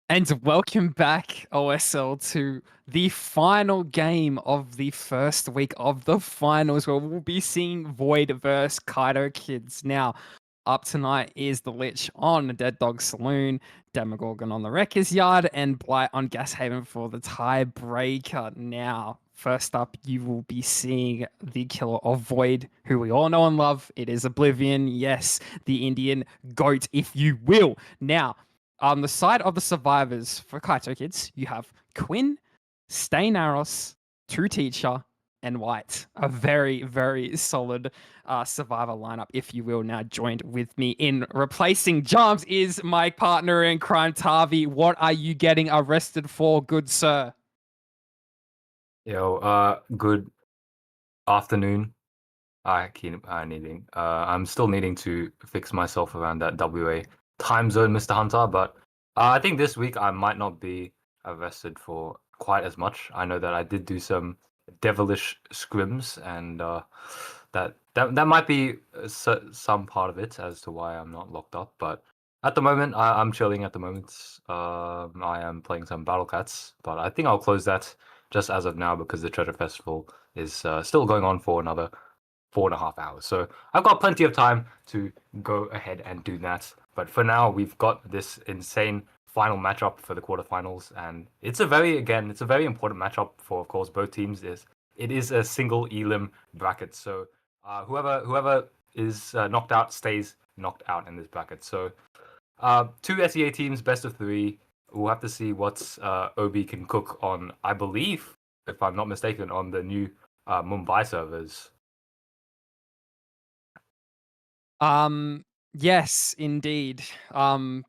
And welcome back, OSL, to the final game of the first week of the finals, where we'll be seeing Void versus KaitOkids. Now, up tonight is the Lich on Dead Dog Saloon, Demogorgon on the Wrecker's Yard, and Blight on Gashaven for the tiebreaker. Now, first up, you will be seeing the killer of Void, who we all know and love. It is Oblivion, yes, the Indian goat, if you will. Now, on the side of the survivors for KaitOkids, you have Quinn, Staynaros, True Teacher, and White. A very, very solid survivor lineup, if you will. Now, joined with me in replacing Jumps is my partner in crime, Tavi. What are you getting arrested for, good sir? Good afternoon. I'm still needing to fix myself around that WA time zone, Mr. Hunter, but I think this week I might not be arrested for quite as much. I know that I did do some devilish scrims, and that might be some part of it as to why I'm not locked up. But at the moment, I'm chilling. At the moment, I am playing some Battle Cats, but I think I'll close that just as of now because the Treasure Festival is still going on for another 4.5 hours. So I've got plenty of time to go ahead and do that. But for now, we've got this insane final matchup for the quarterfinals, and it's a very important matchup for, of course, both teams. It is a single elim bracket, so whoever is knocked out stays knocked out in this bracket. So two SEA teams, best of three. We'll have to see what OB can cook on, I believe, if I'm not mistaken, on the new Mumbai servers. Yes, indeed. We'll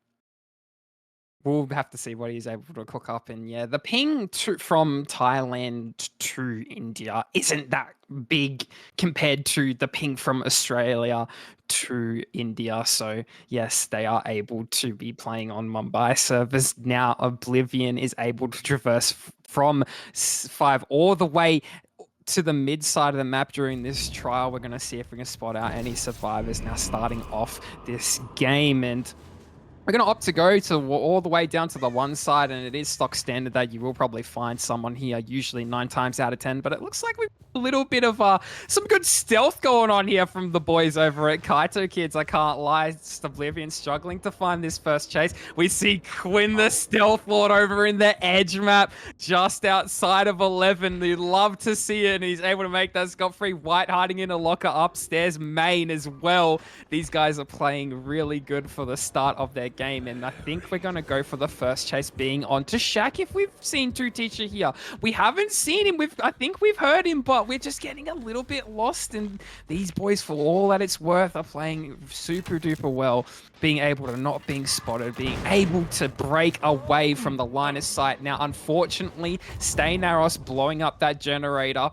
have to see what he's able to cook up. And yeah, the ping from Thailand to India isn't that big compared to the ping from Australia to India. So yes, they are able to be playing on Mumbai servers. Now Oblivion is able to traverse from 5 all the way to the mid side of the map during this trial. We're going to see if we can spot out any survivors now starting off this game. And we're going to opt to go to all the way down to the one side, and it is stock standard that you will probably find someone here, usually 9 times out of 10. But it looks like we've got a little bit of some good stealth going on here from the boys over at KaitOkids. I can't lie, it's Oblivion struggling to find this first chase. We see Quinn the Stealth Lord over in the edge map, just outside of 11. You'd love to see it, and he's able to make that scot-free. White hiding in a locker upstairs main as well. These guys are playing really good for the start of their game, and I think we're going to go for the first chase being on to Shaq. If we've seen True Teacher here, we haven't seen him. I think we've heard him, but we're just getting a little bit lost. And these boys, for all that it's worth, are playing super duper well, being able to not being spotted, being able to break away from the line of sight. Now, unfortunately, Staynaros blowing up that generator.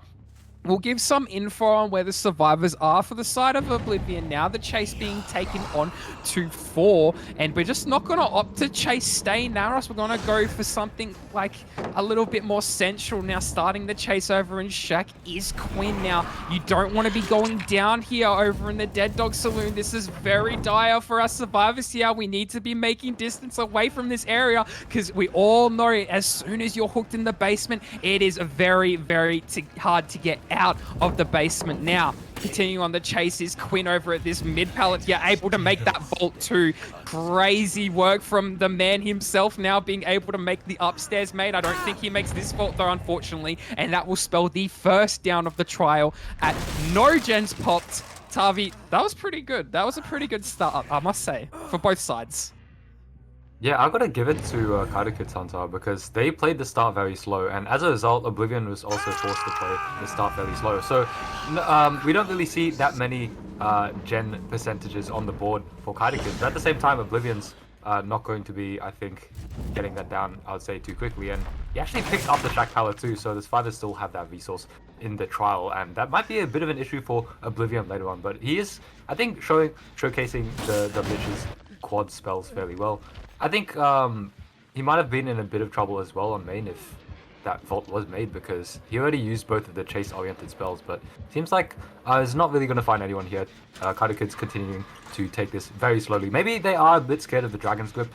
We'll give some info on where the survivors are for the side of Oblivion. Now the chase being taken on to 4, and we're just not going to opt to chase Staynaros. We're going to go for something like a little bit more central. Now starting the chase over in Shack is Quinn. Now you don't want to be going down here over in the Dead Dog Saloon. This is very dire for our survivors here. We need to be making distance away from this area because we all know as soon as you're hooked in the basement, it is very, very hard to get out of the basement. Now, continuing on the chase is Quinn over at this mid pallet here, able to make that vault too. Crazy work from the man himself now being able to make the upstairs mate. I don't think he makes this vault though, unfortunately, and that will spell the first down of the trial at no gens popped. Tavi, that was pretty good. That was a pretty good start, I must say, for both sides. Yeah, I've got to give it to KaitOkids Hunter because they played the start very slow, and as a result, Oblivion was also forced to play the start fairly slow. So we don't really see that many gen percentages on the board for KaitOkids. But at the same time, Oblivion's not going to be, I think, getting that down, I would say, too quickly. And he actually picked up the Shack pallet too, so the survivors still have that resource in the trial, and that might be a bit of an issue for Oblivion later on. But he is, I think, showcasing the Lich's quad spells fairly well. I think he might have been in a bit of trouble as well on main if that vault was made, because he already used both of the chase-oriented spells, but seems like he's not really going to find anyone here. KaitOkids continuing to take this very slowly. Maybe they are a bit scared of the Dragon's Grip,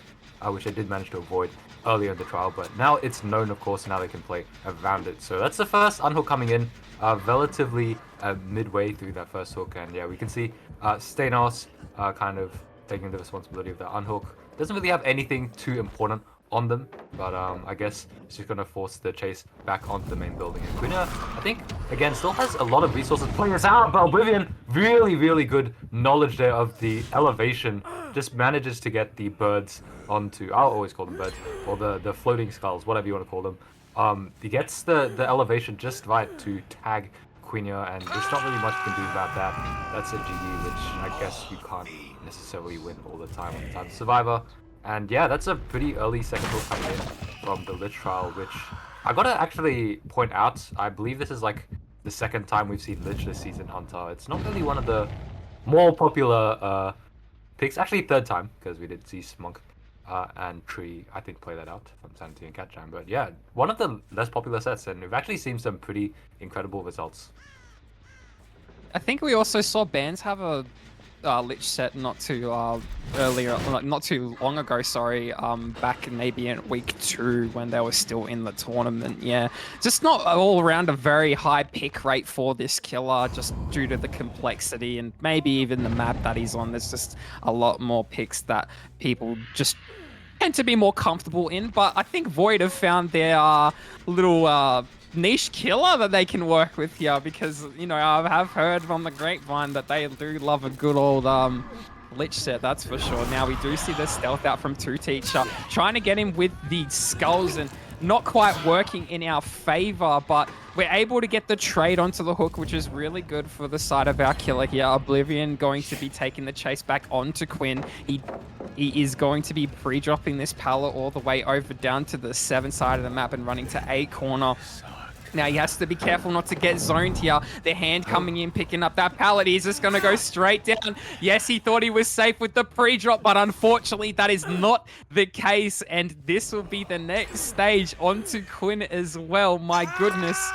which they did manage to avoid earlier in the trial. But now it's known, of course, now they can play around it. So that's the first unhook coming in, relatively midway through that first hook. And yeah, we can see Stanos kind of taking the responsibility of that unhook. Doesn't really have anything too important on them, but I guess it's just gonna force the chase back onto the main building. And Quina, I think, again, still has a lot of resources playing this out, but Oblivion, really good knowledge there of the elevation, just manages to get the birds onto, I'll always call them birds, or the floating skulls, whatever you want to call them. He gets the elevation just right to tag Quina, and there's not really much you can do about that. That's a GG, which I guess you can't necessarily win all the time on the time survivor. And yeah, that's a pretty early second hook coming in from the Lich trial, which I gotta actually point out, I believe this is like the second time we've seen Lich this season, Hunter. It's not really one of the more popular picks, actually third time, because we did see Smunk and Tree, I think, play that out from Sanity and Catjam. But yeah, one of the less popular sets, and we've actually seen some pretty incredible results. I think we also saw Bands have a Lich set not too long ago, sorry, back maybe in week 2 when they were still in the tournament. Yeah, just not all around a very high pick rate for this killer, just due to the complexity and maybe even the map that he's on. There's just a lot more picks that people just tend to be more comfortable in. But I think Void have found their little niche killer that they can work with here, because, you know, I have heard from the grapevine that they do love a good old Lich set, that's for sure. Now we do see the stealth out from 2Teacher, trying to get him with the skulls and not quite working in our favor, but we're able to get the trade onto the hook, which is really good for the side of our killer here. Oblivion going to be taking the chase back onto Quinn. He is going to be pre-dropping this pallet all the way over down to the 7 side of the map and running to A corner. Now he has to be careful not to get zoned here. The hand coming in, picking up that pallet. He's just going to go straight down. Yes, he thought he was safe with the pre-drop, but unfortunately that is not the case. And this will be the next stage onto Quinn as well. My goodness.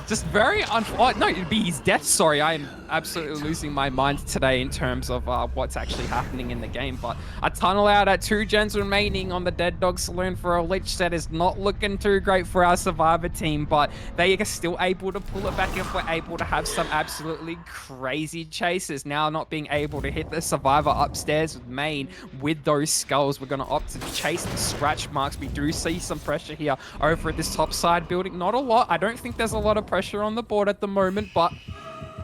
Just very no, it'd be his death. Sorry, I am absolutely losing my mind today in terms of what's actually happening in the game. But a tunnel out at 2 gens remaining on the Dead Dog Saloon for a Lich set is not looking too great for our Survivor team, but they are still able to pull it back if we're able to have some absolutely crazy chases. Now not being able to hit the Survivor upstairs with main with those skulls, we're going to opt to chase the scratch marks. We do see some pressure here over at this top side building. Not a lot. I don't think there's a lot of pressure on the board at the moment, but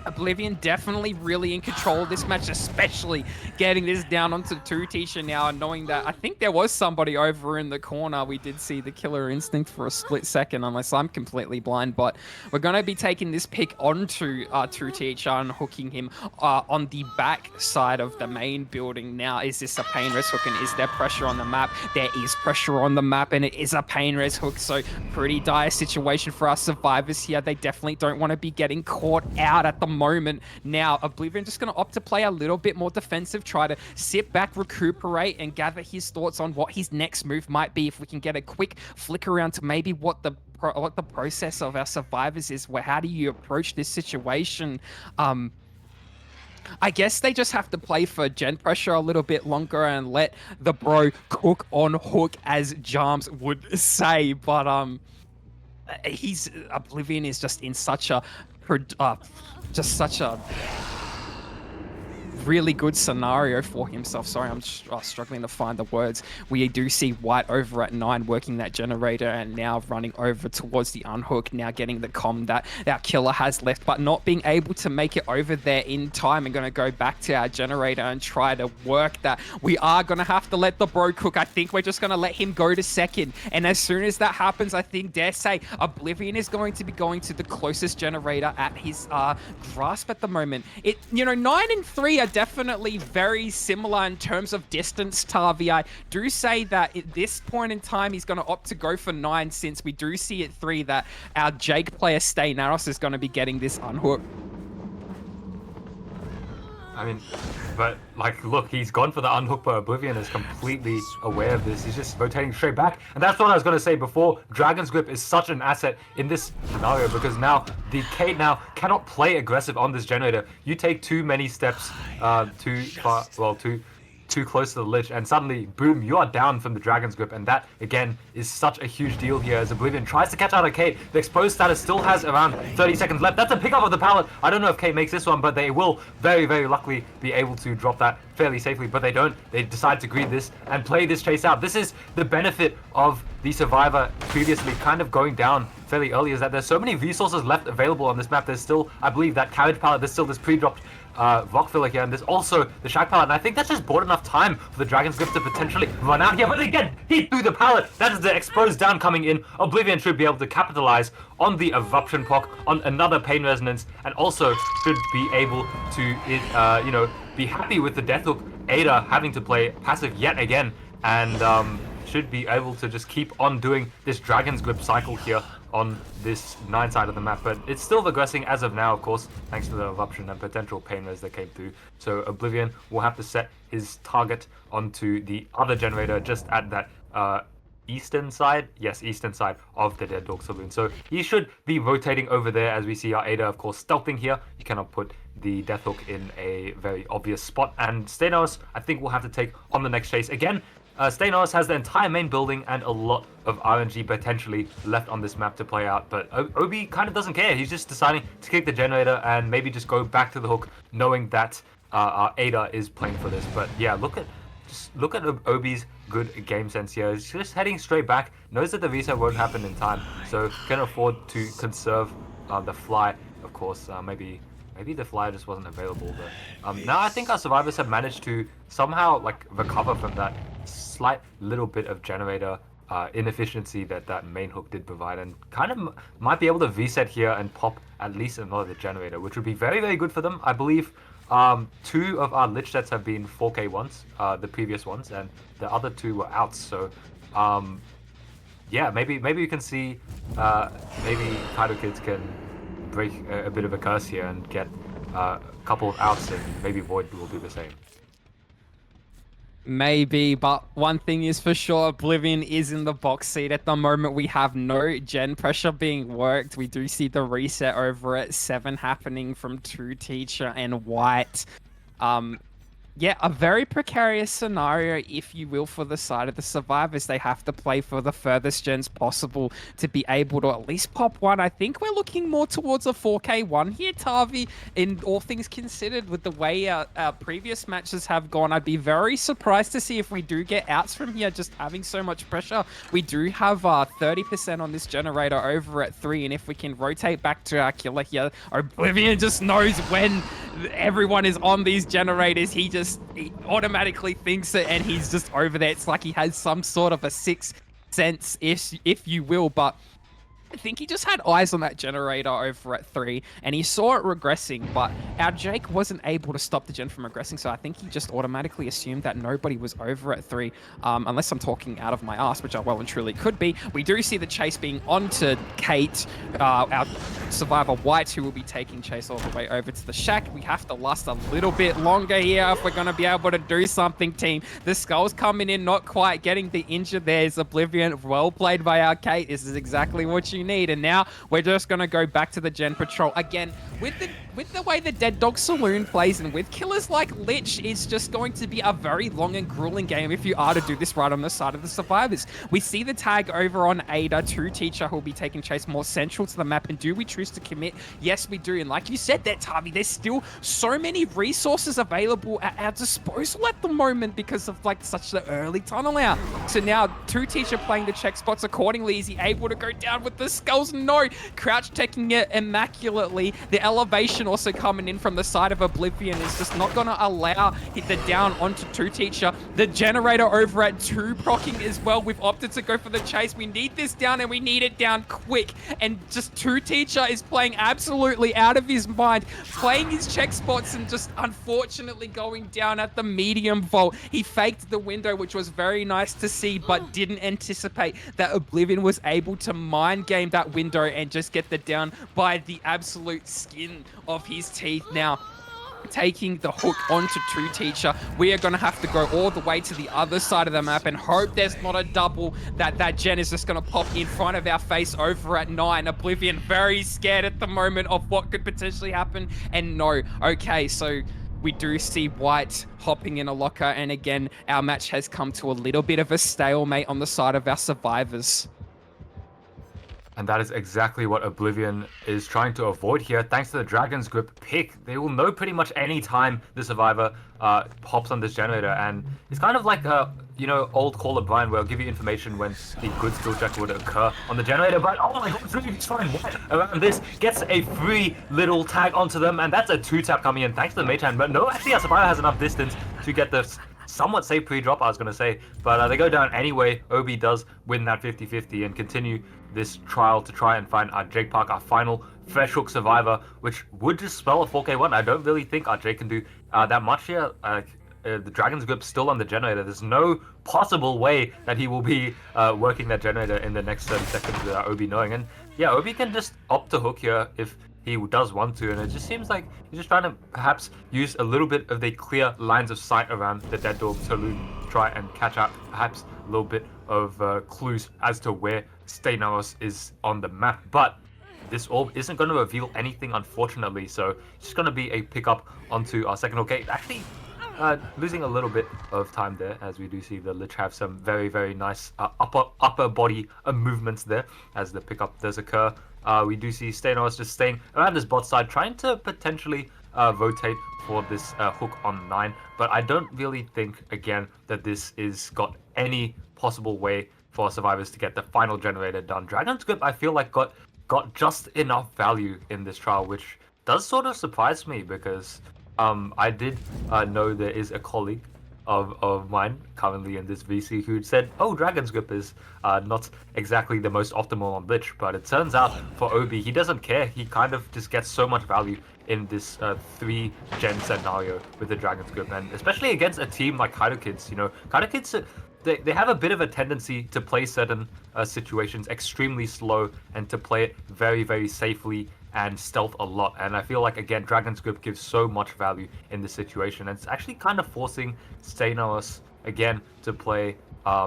Oblivion definitely really in control of this match, especially getting this down onto 2Teacher now, and knowing that I think there was somebody over in the corner. We did see the killer instinct for a split second, unless I'm completely blind, but we're going to be taking this pick onto 2Teacher and hooking him on the back side of the main building. Now, is this a pain res hook, and is there pressure on the map? There is pressure on the map, and it is a pain res hook, so pretty dire situation for our survivors here. They definitely don't want to be getting caught out at the moment. Now, Oblivion just going to opt to play a little bit more defensive, try to sit back, recuperate, and gather his thoughts on what his next move might be. If we can get a quick flick around to maybe what the process of our survivors is, where how do you approach this situation? I guess they just have to play for gen pressure a little bit longer and let the bro cook on hook, as Jarms would say. But Oblivion is just in such a really good scenario for himself. Sorry, I'm struggling to find the words. We do see White over at 9 working that generator and now running over towards the unhook, now getting the comm that our killer has left, but not being able to make it over there in time, and going to go back to our generator and try to work that. We are going to have to let the bro cook. I think we're just going to let him go to second, and as soon as that happens, I think, dare say, Oblivion is going to be going to the closest generator at his grasp at the moment. 9 and 3 are definitely very similar in terms of distance, Tavi. I do say that at this point in time, he's going to opt to go for 9, since we do see at 3 that our Jake player, Stay Naros, is going to be getting this unhook. I mean, but like, look, he's gone for the unhook, but Oblivion is completely aware of this. He's just rotating straight back. And that's what I was going to say before. Dragon's Grip is such an asset in this scenario, because now the Kate now cannot play aggressive on this generator. You take too many steps too too close to the Lich, and suddenly, boom, you are down from the Dragon's Grip, and that, again, is such a huge deal here as Oblivion tries to catch out of Kate. The exposed status still has around 30 seconds left. That's a pickup of the pallet. I don't know if Kate makes this one, but they will very, very luckily be able to drop that fairly safely, but they don't. They decide to greed this and play this chase out. This is the benefit of the Survivor previously kind of going down fairly early, is that there's so many resources left available on this map. There's still, I believe, that carriage pallet. There's still this pre-dropped rock filler here, and there's also the shack pallet, and I think that's just bought enough time for the Dragon's Grip to potentially run out here, but again, hit through the pallet. That is the exposed down coming in. Oblivion should be able to capitalize on the eruption proc, on another pain resonance, and also should be able to, be happy with the death hook. Ada having to play passive yet again, and should be able to just keep on doing this Dragon's Grip cycle here on this 9 side of the map, but it's still regressing as of now, of course, thanks to the eruption and potential pain res that came through. So Oblivion will have to set his target onto the other generator just at that eastern side of the Dead Dog Saloon. So he should be rotating over there as we see our Ada, of course, stealthing here. He cannot put the death hook in a very obvious spot, and Stanos, I think, will have to take on the next chase. Again, Stanos has the entire main building and a lot of RNG potentially left on this map to play out, but Obi kind of doesn't care. He's just deciding to kick the generator and maybe just go back to the hook, knowing that Ada is playing for this. But yeah, look at Obi's good game sense here. He's just heading straight back, knows that the reset won't happen in time, so can afford to conserve the fly, of course. Maybe the fly just wasn't available, but now I think our survivors have managed to somehow recover from that slight little bit of generator inefficiency that main hook did provide, and kind of might be able to reset here and pop at least another generator, which would be very, very good for them. I believe 2 of our Lich sets have been 4K ones, the previous ones, and the other 2 were outs. So yeah, maybe we can see maybe KaitOkids can break a bit of a curse here and get a couple of outs, and maybe Void will do the same. Maybe, but one thing is for sure, Oblivion is in the box seat at the moment. We have no gen pressure being worked. We do see the reset over at 7 happening from 2 Teacher and White. Yeah, a very precarious scenario, if you will, for the side of the survivors. They have to play for the furthest gens possible to be able to at least pop one. I think we're looking more towards a 4K one here, Tavi, in all things considered. With the way our previous matches have gone, I'd be very surprised to see if we do get outs from here, just having so much pressure. We do have 30% on this generator over at 3, and if we can rotate back to our killer here, Oblivion just knows when everyone is on these generators. He automatically thinks it, and he's just over there. It's like he has some sort of a sixth sense, if you will, but I think he just had eyes on that generator over at 3, and he saw it regressing, but our Jake wasn't able to stop the gen from regressing, so I think he just automatically assumed that nobody was over at 3, unless I'm talking out of my ass, which I well and truly could be. We do see the chase being onto Kate, our survivor White, who will be taking chase all the way over to the shack. We have to last a little bit longer here if we're going to be able to do something, team. The skull's coming in, not quite getting the injure there. Is Oblivion. Well played by our Kate. This is exactly what you need. And now we're just going to go back to the gen patrol again. With the way the Dead Dog Saloon plays, and with killers like Lich, it's just going to be a very long and grueling game if you are to do this right on the side of the survivors. We see the tag over on Ada, 2 Teacher, who will be taking chase more central to the map. And do we choose to commit? Yes, we do. And like you said there, Tavi, there's still so many resources available at our disposal at the moment because of such the early tunnel out. So now 2 Teacher playing the check spots accordingly. Is he able to go down with the skulls? No. Crouch taking it immaculately. The elevation also coming in from the side of Oblivion is just not going to allow the down onto 2 Teacher. The generator over at 2 proccing as well. We've opted to go for the chase. We need this down, and we need it down quick. And just 2 Teacher is playing absolutely out of his mind, playing his check spots and just unfortunately going down at the medium vault. He faked the window, which was very nice to see, but didn't anticipate that Oblivion was able to mind game that window and just get the down by the absolute skin of his teeth. Now, taking the hook onto 2 Teacher, we are going to have to go all the way to the other side of the map and hope there's not a double, that gen is just going to pop in front of our face over at 9. Oblivion very scared at the moment of what could potentially happen, and no. Okay, so We do see White hopping in a locker, and again, our match has come to a little bit of a stalemate on the side of our survivors. And that is exactly what Oblivion is trying to avoid here. Thanks to the Dragon's Grip pick, they will know pretty much any time the survivor hops on this generator. And it's kind of like a, old Call of Blind where I'll give you information when the good skill check would occur on the generator. But oh my god, it's really fine. White around this gets a free little tag onto them, and that's a 2-tap coming in thanks to the mage hand. But no, actually, our survivor has enough distance to get the somewhat safe pre-drop, I was going to say. But they go down anyway. Obi does win that 50-50 and continue this trial to try and find our Jake Park, our final fresh hook survivor, which would just spell a 4K1. I don't really think our Jake can do that much here. The Dragon's Grip still on the generator. There's no possible way that he will be working that generator in the next 30 seconds without Obi knowing. And yeah, Obi can just opt to hook here if he does want to, and it just seems like he's just trying to perhaps use a little bit of the clear lines of sight around the dead dog to try and catch out perhaps a little bit of clues as to where Steinaros is on the map. But this orb isn't going to reveal anything, unfortunately, so it's just going to be a pickup onto our second hook. Actually, losing a little bit of time there, as we do see the Lich have some very, very nice upper body movements there as the pickup does occur. We do see Steinaros just staying around his bot side, trying to potentially rotate for this hook on 9, but I don't really think, again, that this is got any possible way for survivors to get the final generator done. Dragon's Grip, I feel like, got just enough value in this trial, which does sort of surprise me, because I did know there is a colleague of mine currently in this VC who said, oh, Dragon's Grip is not exactly the most optimal on Lich, but it turns out for Obi, he doesn't care. He kind of just gets so much value in this 3-gen scenario with the Dragon's Grip, and especially against a team like KaitOkids. KaitOkids, they have a bit of a tendency to play certain situations extremely slow and to play it very, very safely and stealth a lot. And I feel like, again, Dragon's Grip gives so much value in this situation. And it's actually kind of forcing Steinaros, again, to play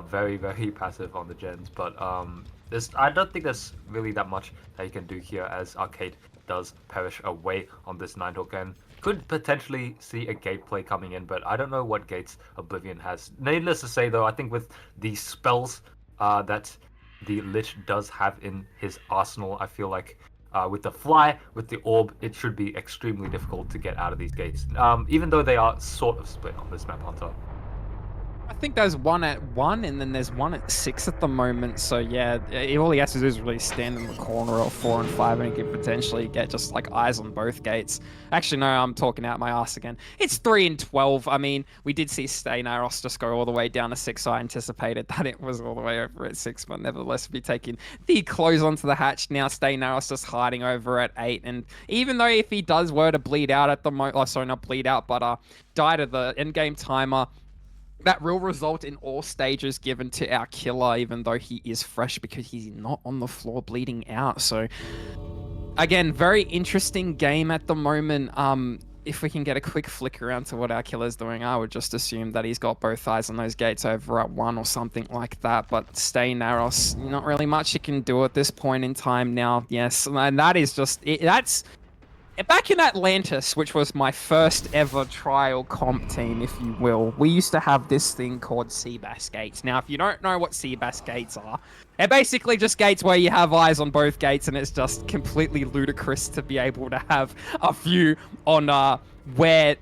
very, very passive on the gens. But I don't think there's really that much that he can do here, as Arcade does perish away on this 9-hook and could potentially see a gate play coming in, but I don't know what gates Oblivion has. Needless to say, though, I think with the spells that the Lich does have in his arsenal, I feel like with the fly, with the orb, it should be extremely difficult to get out of these gates, even though they are sort of split on this map, Hunter. I think there's one at 1 and then there's one at 6 at the moment. So yeah, all he has to do is really stand in the corner of 4 and 5 and he could potentially get just like eyes on both gates. Actually, no, I'm talking out my ass again. It's 3 and 12. I mean, we did see Steinaros just go all the way down to 6. So I anticipated that it was all the way over at 6, but nevertheless, be taking the close onto the hatch. Now Steinaros just hiding over at 8. And even though if he does were to bleed out at the moment, sorry, not bleed out, but die to the end game timer, that will result in all stages given to our killer, even though he is fresh because he's not on the floor bleeding out. So again, very interesting game at the moment. If we can get a quick flick around to what our killer's doing, I would just assume that he's got both eyes on those gates over at 1 or something like that. But Steinaros, not really much you can do at this point in time now. Yes, and that is just it. That's back in Atlantis, which was my first ever trial comp team, if you will, we used to have this thing called Seabass gates. Now, if you don't know what Seabass gates are, they're basically just gates where you have eyes on both gates, and it's just completely ludicrous to be able to have a view on where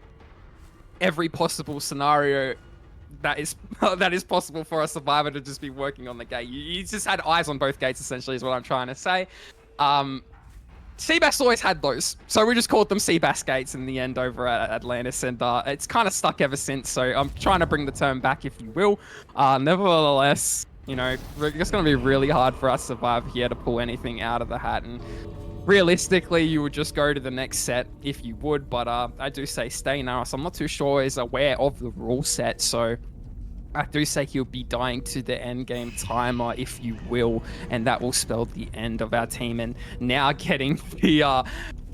every possible scenario that is possible for a survivor to just be working on the gate. You just had eyes on both gates, essentially, is what I'm trying to say. Seabass always had those, so we just called them Seabass gates in the end over at Atlantis, and it's kind of stuck ever since, so I'm trying to bring the term back, if you will. Nevertheless, it's going to be really hard for us to survive here to pull anything out of the hat, and realistically, you would just go to the next set if you would, but I do say Steinaros, I'm not too sure is aware of the rule set, so I do say he'll be dying to the end game timer, if you will, and that will spell the end of our team. And now getting the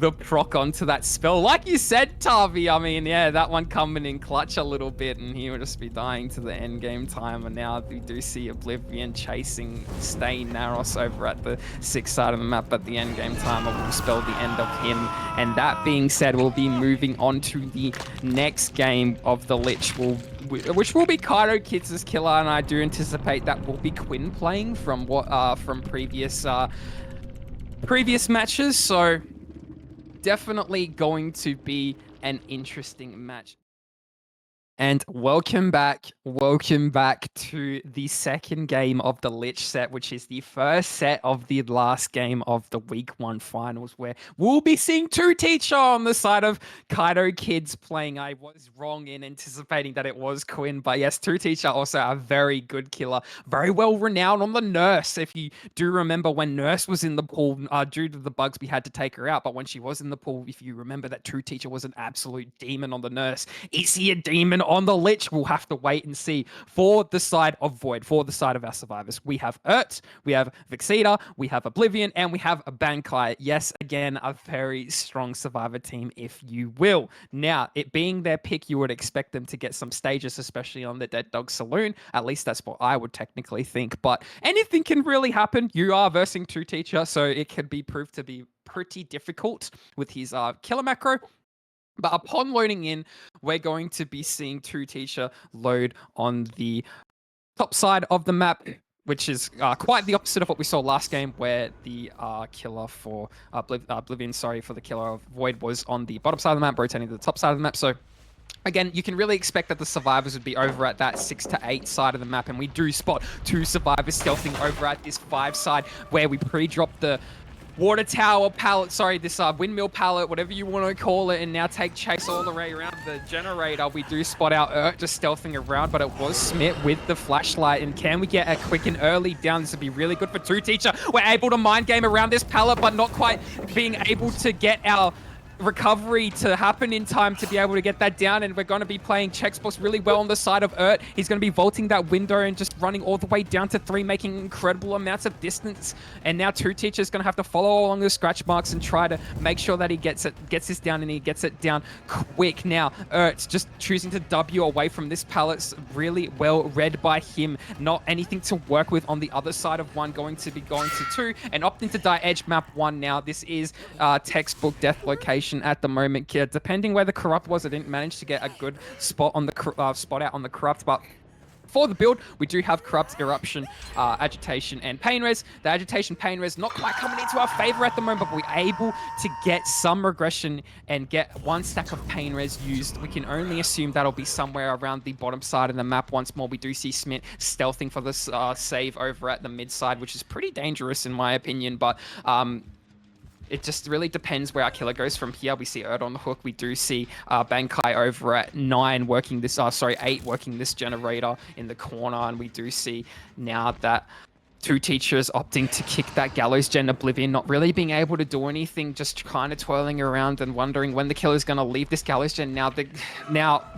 the proc onto that spell. Like you said, Tavi, I mean, yeah, that one coming in clutch a little bit, and he will just be dying to the end game time. And now we do see Oblivion chasing Stain Naros over at the 6th side of the map, but the end game timer will spell the end of him. And that being said, we'll be moving on to the next game of the Lich, which will be KaitOkids' killer, and I do anticipate that will be Quinn playing from previous matches. So definitely going to be an interesting match. And welcome back to the second game of the Lich set, which is the first set of the last game of the week 1 finals, where we'll be seeing 2Teacher on the side of KaitOkids playing. I was wrong in anticipating that it was Quinn, but yes, 2Teacher also a very good killer, very well renowned on the Nurse. If you do remember when Nurse was in the pool, due to the bugs, we had to take her out, but when she was in the pool, if you remember, that 2Teacher was an absolute demon on the Nurse. Is he a demon on the Lich? We'll have to wait and see. For the side of Void, for the side of our survivors, we have Urt, we have Vixita, we have Oblivion, and we have Bankai. Yes, again, a very strong survivor team, if you will. Now, it being their pick, you would expect them to get some stages, especially on the Dead Dog Saloon. At least that's what I would technically think, but anything can really happen. You are versing 2Teacher, so it could be proved to be pretty difficult with his killer macro. But upon loading in, we're going to be seeing 2Teacher load on the top side of the map, which is quite the opposite of what we saw last game, where the killer for Oblivion, for the killer of Void was on the bottom side of the map, rotating to the top side of the map. So again, you can really expect that the survivors would be over at that 6 to 8 side of the map, and we do spot 2 survivors stealthing over at this 5 side, where we pre-drop the water tower pallet, this windmill pallet, whatever you want to call it, and now take chase all the way around the generator. We do spot our Urt just stealthing around, but it was Smith with the flashlight. And can we get a quick and early down? This would be really good for 2Teacher. We're able to mind game around this pallet, but not quite being able to get our recovery to happen in time to be able to get that down. And we're going to be playing checkbox really well on the side of Urt. He's going to be vaulting that window and just running all the way down to 3, making incredible amounts of distance. And now 2Teacher is going to have to follow along the scratch marks and try to make sure that he gets this down, and he gets it down quick. Now Urt's just choosing to W away from this pallet, really well read by him. Not anything to work with on the other side of 1, going to be going to 2 and opting to die edge map 1. Now this is textbook death location at the moment, kid. Depending where the corrupt was, I didn't manage to get a good spot on the spot out on the corrupt, but for the build, we do have Corrupt, Eruption, Agitation, and Pain Res. The Agitation, Pain Res not quite coming into our favor at the moment, but we're able to get some regression and get 1 stack of Pain Res used. We can only assume that'll be somewhere around the bottom side of the map. Once more, we do see Smith stealthing for this save over at the mid side, which is pretty dangerous in my opinion, but it just really depends where our killer goes from here. We see Urt on the hook. We do see Bankai over at 9 working this, 8 working this generator in the corner. And we do see now that 2Teachers opting to kick that Gallows Gen Oblivion, not really being able to do anything, just kind of twirling around and wondering when the killer's going to leave this Gallows Gen. Now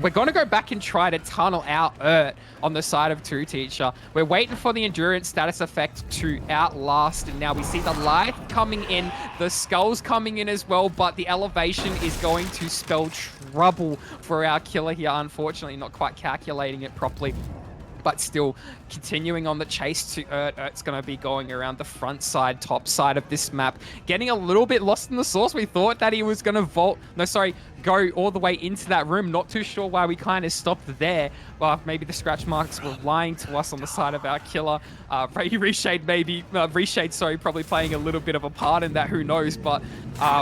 we're going to go back and try to tunnel out Urt on the side of 2Teacher. We're waiting for the Endurance status effect to outlast, and now we see the light coming in, the skulls coming in as well, but the elevation is going to spell trouble for our killer here, unfortunately, not quite calculating it properly. But still continuing on the chase to Urt. Urt's going to be going around the front side, top side of this map, getting a little bit lost in the sauce. We thought that he was going to go all the way into that room. Not too sure why we kind of stopped there. Well, maybe the scratch marks were lying to us on the side of our killer. Reshade, probably playing a little bit of a part in that, who knows. But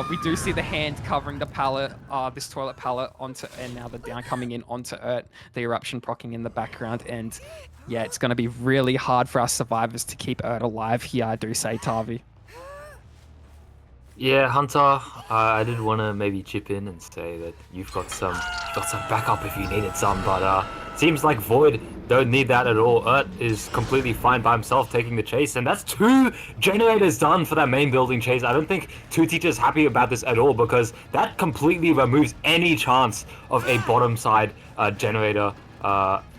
we do see the hand covering the pallet, this toilet pallet and now the down coming in onto Urt, the eruption proccing in the background. And yeah, it's going to be really hard for our survivors to keep Urt alive here, I do say, Tavi. Yeah, Hunter, I did want to maybe chip in and say that you've got some backup if you needed some, but seems like Void don't need that at all. Urt is completely fine by himself taking the chase, and that's 2 generators done for that main building chase. I don't think 2Teacher's happy about this at all, because that completely removes any chance of a bottom side generator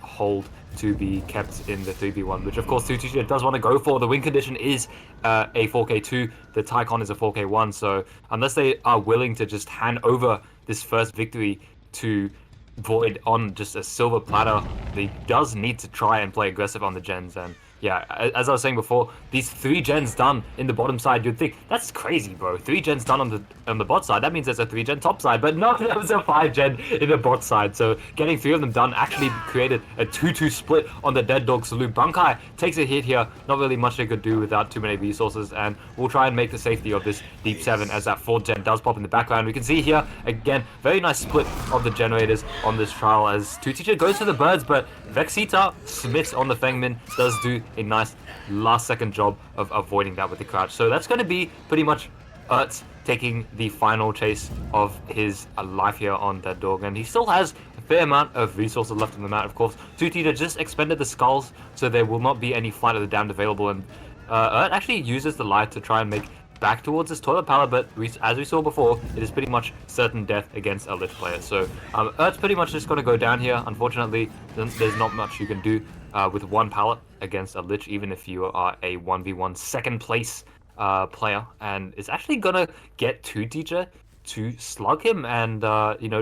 hold to be kept in the 3v1, which of course 2TJ does want to go for. The win condition is a 4k2, the Tycon is a 4k1, so unless they are willing to just hand over this first victory to Void on just a silver platter, they does need to try and play aggressive on the gens. And yeah, as I was saying before, these 3 gens done in the bottom side, you'd think that's crazy, bro. 3 gens done on the bot side, that means there's a 3 gen top side, but no, there was a 5 gen in the bot side. So getting 3 of them done actually created a 2-2 split on the Dead Dog Salute. Bankai takes a hit here, not really much they could do without too many resources, and we'll try and make the safety of this Deep 7 as that 4th gen does pop in the background. We can see here again, very nice split of the generators on this trial as 2TJ goes for the birds, but Vexita Smith on the Fengmin does do a nice last second job of avoiding that with the crouch. So that's going to be pretty much Ertz taking the final chase of his life here on Dead Dog, and he still has a fair amount of resources left on the map. Of course, 2TJ just expended the skulls, so there will not be any Flight of the Damned available, and Ert actually uses the light to try and make back towards this toilet pallet, but as we saw before, it is pretty much certain death against a Lich player. So Ert's pretty much just going to go down here. Unfortunately, there's not much you can do with 1 pallet against a Lich, even if you are a 1v1 second place player, and it's actually going to get 2TJ to slug him and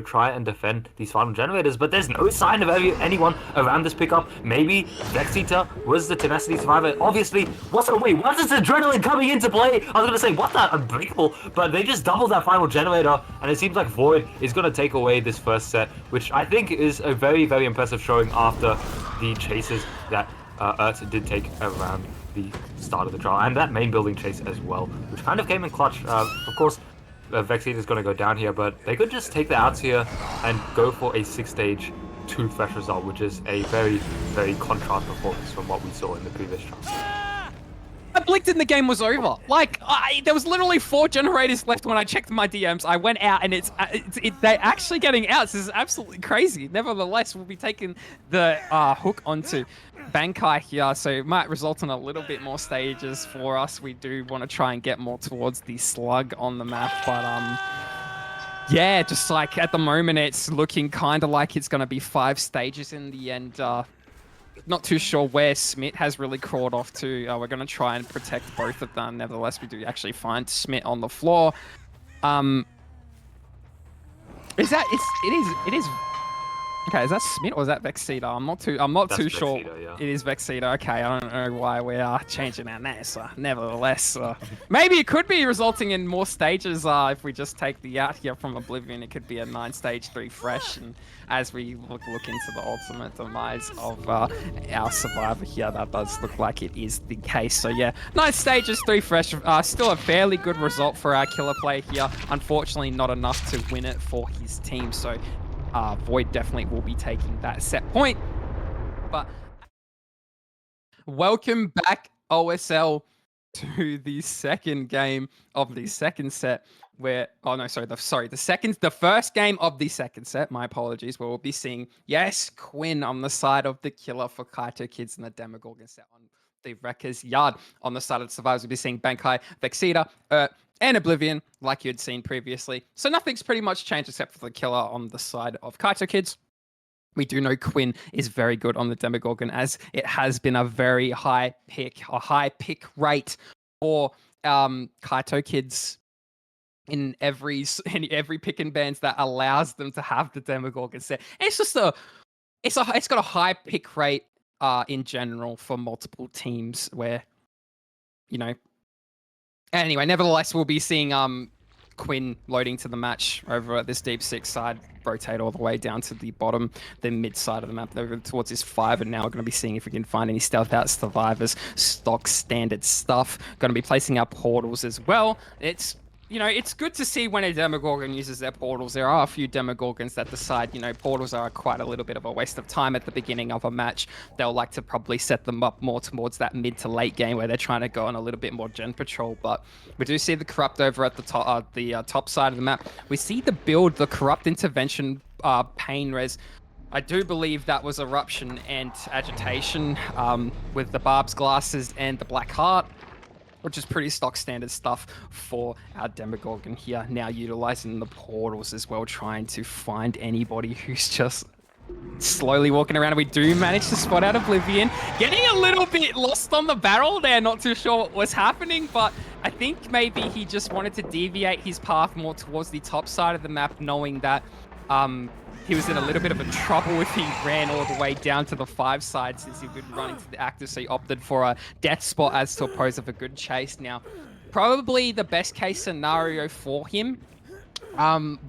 try and defend these final generators, but there's no sign of anyone around this pickup. Maybe Vexita was the tenacity survivor. Obviously, what's this adrenaline coming into play? I was gonna say what that unbreakable, but they just doubled that final generator, and it seems like Void is gonna take away this first set, which I think is a very, very impressive showing after the chases that Ert did take around the start of the trial, and that main building chase as well, which kind of came in clutch. Of course, Vexita is going to go down here, but they could just take the outs here and go for a 6-stage 2 fresh result, which is a very, very contrast performance from what we saw in the previous trial. I blinked and the game was over. Like, there was literally 4 generators left when I checked my DMs. I went out and they're actually getting outs. This is absolutely crazy. Nevertheless, we'll be taking the hook onto Bankai here, so it might result in a little bit more stages for us. We do want to try and get more towards the slug on the map, but yeah, just like at the moment, it's looking kind of like it's going to be 5 stages in the end. Not too sure where Smith has really crawled off to. We're going to try and protect both of them. Nevertheless, we do actually find Smith on the floor. It is. Okay, is that Smith or is that Vexita? I'm not too sure. Yeah. It is Vexita. Okay, I don't know why we are changing our names. Nevertheless, maybe it could be resulting in more stages if we just take the out here from Oblivion. It could be a 9-stage 3 fresh, and as we look into the ultimate demise of our survivor here, that does look like it is the case. So yeah, 9 stages 3 fresh. Still a fairly good result for our killer player here. Unfortunately, not enough to win it for his team. So Void definitely will be taking that set point. But welcome back, OSL, to the second game of the second set. The first game of the second set. My apologies. Where we'll be seeing Quinn on the side of the killer for KaitOkids and the Demogorgon set on the Wrecker's Yard. On the side of the survivors, we'll be seeing Bankai, Vexita, and Oblivion, like you had seen previously. So nothing's pretty much changed except for the killer on the side of KaitOkids. We do know Quinn is very good on the Demogorgon, as it has been a very high pick rate for KaitOkids in every pick and bans that allows them to have the Demogorgon set. And it's got a high pick rate in general for multiple teams where, Anyway, nevertheless, we'll be seeing Quinn loading to the match over at this deep 6 side, rotate all the way down to the bottom, the mid side of the map, over towards this 5, and now we're going to be seeing if we can find any stealth out survivors, stock standard stuff. Going to be placing our portals as well. It's good to see when a Demogorgon uses their portals. There are a few Demogorgons that decide, portals are quite a little bit of a waste of time at the beginning of a match. They'll like to probably set them up more towards that mid to late game where they're trying to go on a little bit more gen patrol. But we do see the Corrupt over at the top side of the map. We see the build, the Corrupt Intervention Pain Res. I do believe that was Eruption and Agitation with the Barb's Glasses and the Black Heart, which is pretty stock standard stuff for our Demogorgon here. Now utilizing the portals as well, trying to find anybody who's just Slowly walking around, and we do manage to spot out Oblivion. Getting a little bit lost on the barrel there, not too sure what was happening, but I think maybe he just wanted to deviate his path more towards the top side of the map, knowing that he was in a little bit of a trouble if he ran all the way down to the 5 side, since he would run into the active, so he opted for a death spot as to oppose of a good chase. Now, probably the best case scenario for him,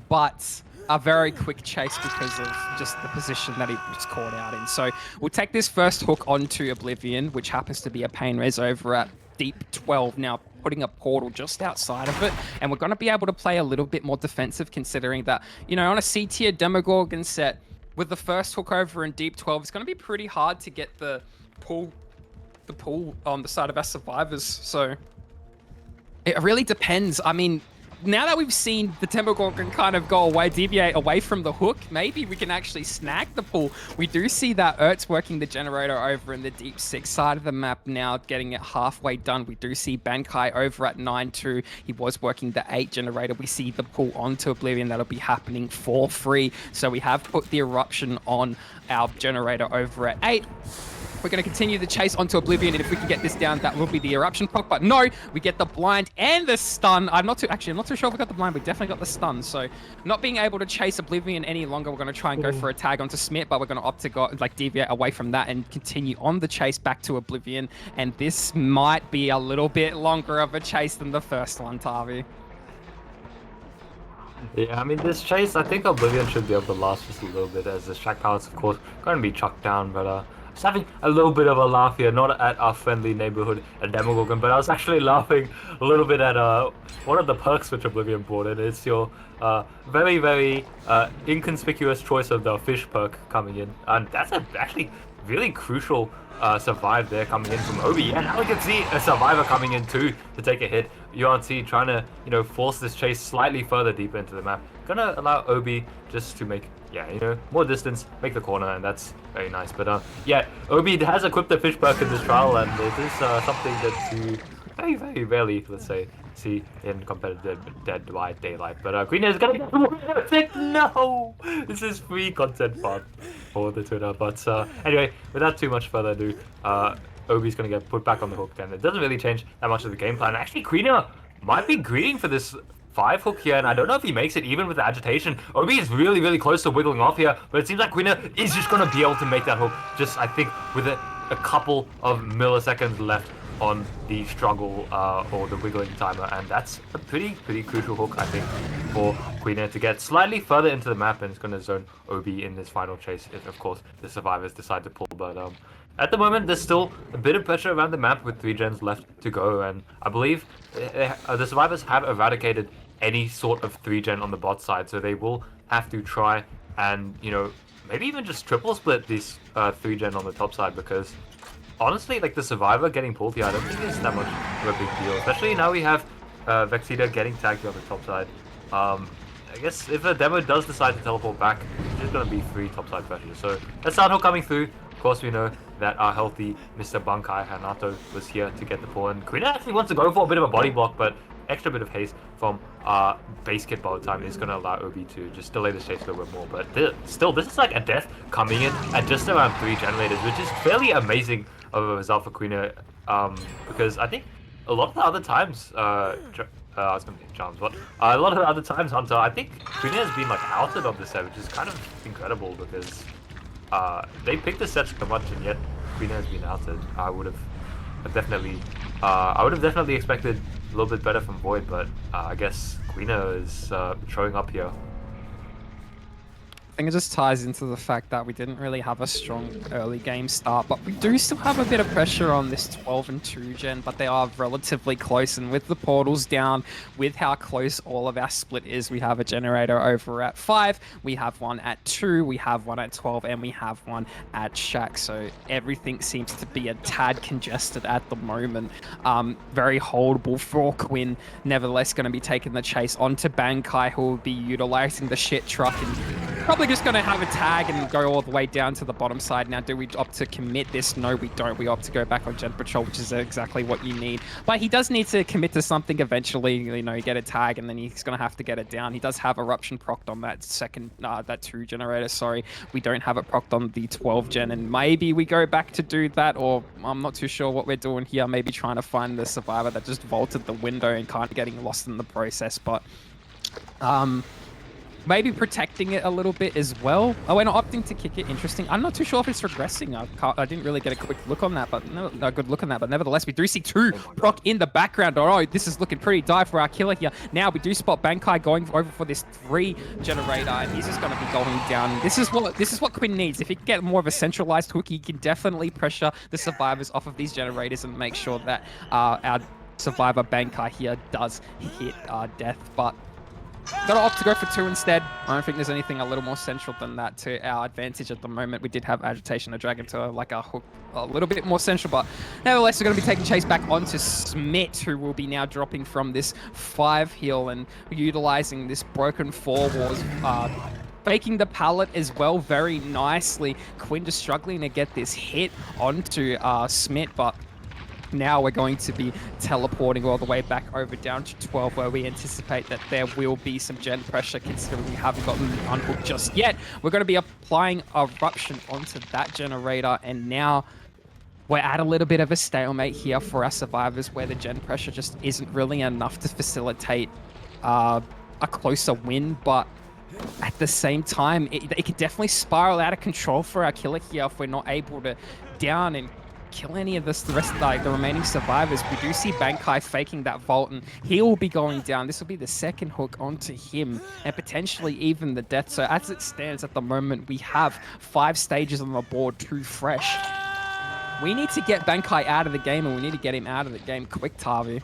but a very quick chase because of just the position that he was caught out in. So we'll take this first hook onto Oblivion, which happens to be a pain res over at deep 12 now, putting a portal just outside of it. And we're going to be able to play a little bit more defensive, considering that, you know, on a C-tier Demogorgon set, with the first hook over in deep 12, it's going to be pretty hard to get the pull on the side of our survivors. So it really depends. I mean, now that we've seen the Demogorgon kind of go away, deviate away from the hook, maybe we can actually snag the pull. We do see that Ertz working the generator over in the deep 6 side of the map now, getting it halfway done. We do see Bankai over at 9-2. He was working the 8 generator. We see the pull onto Oblivion. That'll be happening for free. So we have put the eruption on our generator over at 8. We're going to continue the chase onto Oblivion, and if we can get this down, that will be the eruption proc. But no, we get the blind and the stun. I'm not too sure if we got the blind. We definitely got the stun. So not being able to chase Oblivion any longer, we're going to try and go for a tag onto Smith, but we're going to opt to go deviate away from that and continue on the chase back to Oblivion. And this might be a little bit longer of a chase than the first one, Tavi. Yeah, I mean, this chase, I think Oblivion should be able to last just a little bit, as the Shack Palace, of course, going to be chucked down, but just having a little bit of a laugh here, not at our friendly neighborhood at Demogorgon, but I was actually laughing a little bit at one of the perks which Oblivion brought in. It's your very, very inconspicuous choice of the fish perk coming in, and that's actually really crucial survive there coming in from Obi. And now we can see a survivor coming in too to take a hit. UNC trying to, you know, force this chase slightly further deeper into the map. Gonna allow Obi just to make, yeah, you know, more distance, make the corner, and that's very nice. But yeah, Obi has equipped the fish perk in this trial, and it is something that you very, very rarely, let's say, see in competitive Dead by Daylight. But Green is gonna get perfect. No, this is free content fun for the Twitter. But anyway, without too much further ado, Obi's gonna get put back on the hook, and it doesn't really change that much of the game plan. Actually, Queener might be greeting for this 5 hook here, and I don't know if he makes it even with the agitation. Obi is really, really close to wiggling off here, but it seems like Queener is just gonna be able to make that hook. Just, I think, with a couple of milliseconds left on the struggle or the wiggling timer, and that's a pretty crucial hook, I think, for Queener to get slightly further into the map, and it's going to zone Obi in this final chase if, of course, the survivors decide to pull. But at the moment, there's still a bit of pressure around the map with 3 gens left to go, and I believe the survivors have eradicated any sort of 3-gen on the bot side, so they will have to try and, you know, maybe even just triple split these 3-gen on the top side, because honestly, like, the survivor getting pulled here, I don't think it's that much of a big deal. Especially now we have Vexita getting tagged on the top side. I guess if a demo does decide to teleport back, it's just going to be free topside pressure. So that's Sandho coming through. Of course, we know that our healthy Mr. Bankai Hanato was here to get the pull. And Queen actually wants to go for a bit of a body block, but extra bit of haste from base kit by the time is going to allow Obi to just delay the chase a little bit more. But still, this is like a death coming in at just around 3 generators, which is fairly amazing of a result for Queen, because I think a lot of the other times, I was going to say Charms, but a lot of the other times, Hunter, I think Queen has been like outed on this set, which is kind of incredible, because they picked the set so much, and yet Queen has been outed. I would have definitely expected a little bit better from Void, but I guess Queen is showing up here. I think it just ties into the fact that we didn't really have a strong early game start, but we do still have a bit of pressure on this 12 and 2 gen, but they are relatively close, and with the portals down, with how close all of our split is, we have a generator over at 5, we have one at 2, we have one at 12, and we have one at Shack, so everything seems to be a tad congested at the moment. Very holdable for Quinn, nevertheless going to be taking the chase onto Bankai, who will be utilizing the shit truck and Probably just going to have a tag and go all the way down to the bottom side. Now, do we opt to commit this? No, we don't. We opt to go back on Gen Patrol, which is exactly what you need. But he does need to commit to something eventually. You know, get a tag, and then he's going to have to get it down. He does have Eruption procced on that that 2 generator. Sorry, we don't have it procced on the 12 gen, and maybe we go back to do that, or I'm not too sure what we're doing here. Maybe trying to find the survivor that just vaulted the window and kind of getting lost in the process, but maybe protecting it a little bit as well. Oh, we're not opting to kick it. Interesting. I'm not too sure if it's regressing. I didn't really get a quick look on that, but no, a good look on that. But nevertheless, we do see 2 proc in the background. Oh, this is looking pretty dire for our killer here. Now we do spot Bankai going over for this 3 generator, and he's just going to be going down. This is what Quinn needs. If he can get more of a centralized hook, he can definitely pressure the survivors off of these generators and make sure that our survivor Bankai here does hit death. But gotta opt to go for 2 instead. I don't think there's anything a little more central than that to our advantage at the moment. We did have Agitation of Dragon to like our hook a little bit more central, but nevertheless, we're going to be taking chase back onto Smit, who will be now dropping from this 5 heal and utilizing this broken 4 walls. Faking the pallet as well very nicely. Quinn just struggling to get this hit onto Smit, but now we're going to be teleporting all the way back over down to 12, where we anticipate that there will be some gen pressure, considering we haven't gotten unhooked just yet. We're going to be applying Eruption onto that generator, and now we're at a little bit of a stalemate here for our survivors, where the gen pressure just isn't really enough to facilitate a closer win, but at the same time, it could definitely spiral out of control for our killer here if we're not able to down and kill any of the rest, like the remaining survivors. We do see Bankai faking that vault, and he will be going down. This will be the 2nd hook onto him, and potentially even the death. So as it stands at the moment, we have 5 stages on the board, 2 fresh. We need to get Bankai out of the game, and we need to get him out of the game quick, Tavi.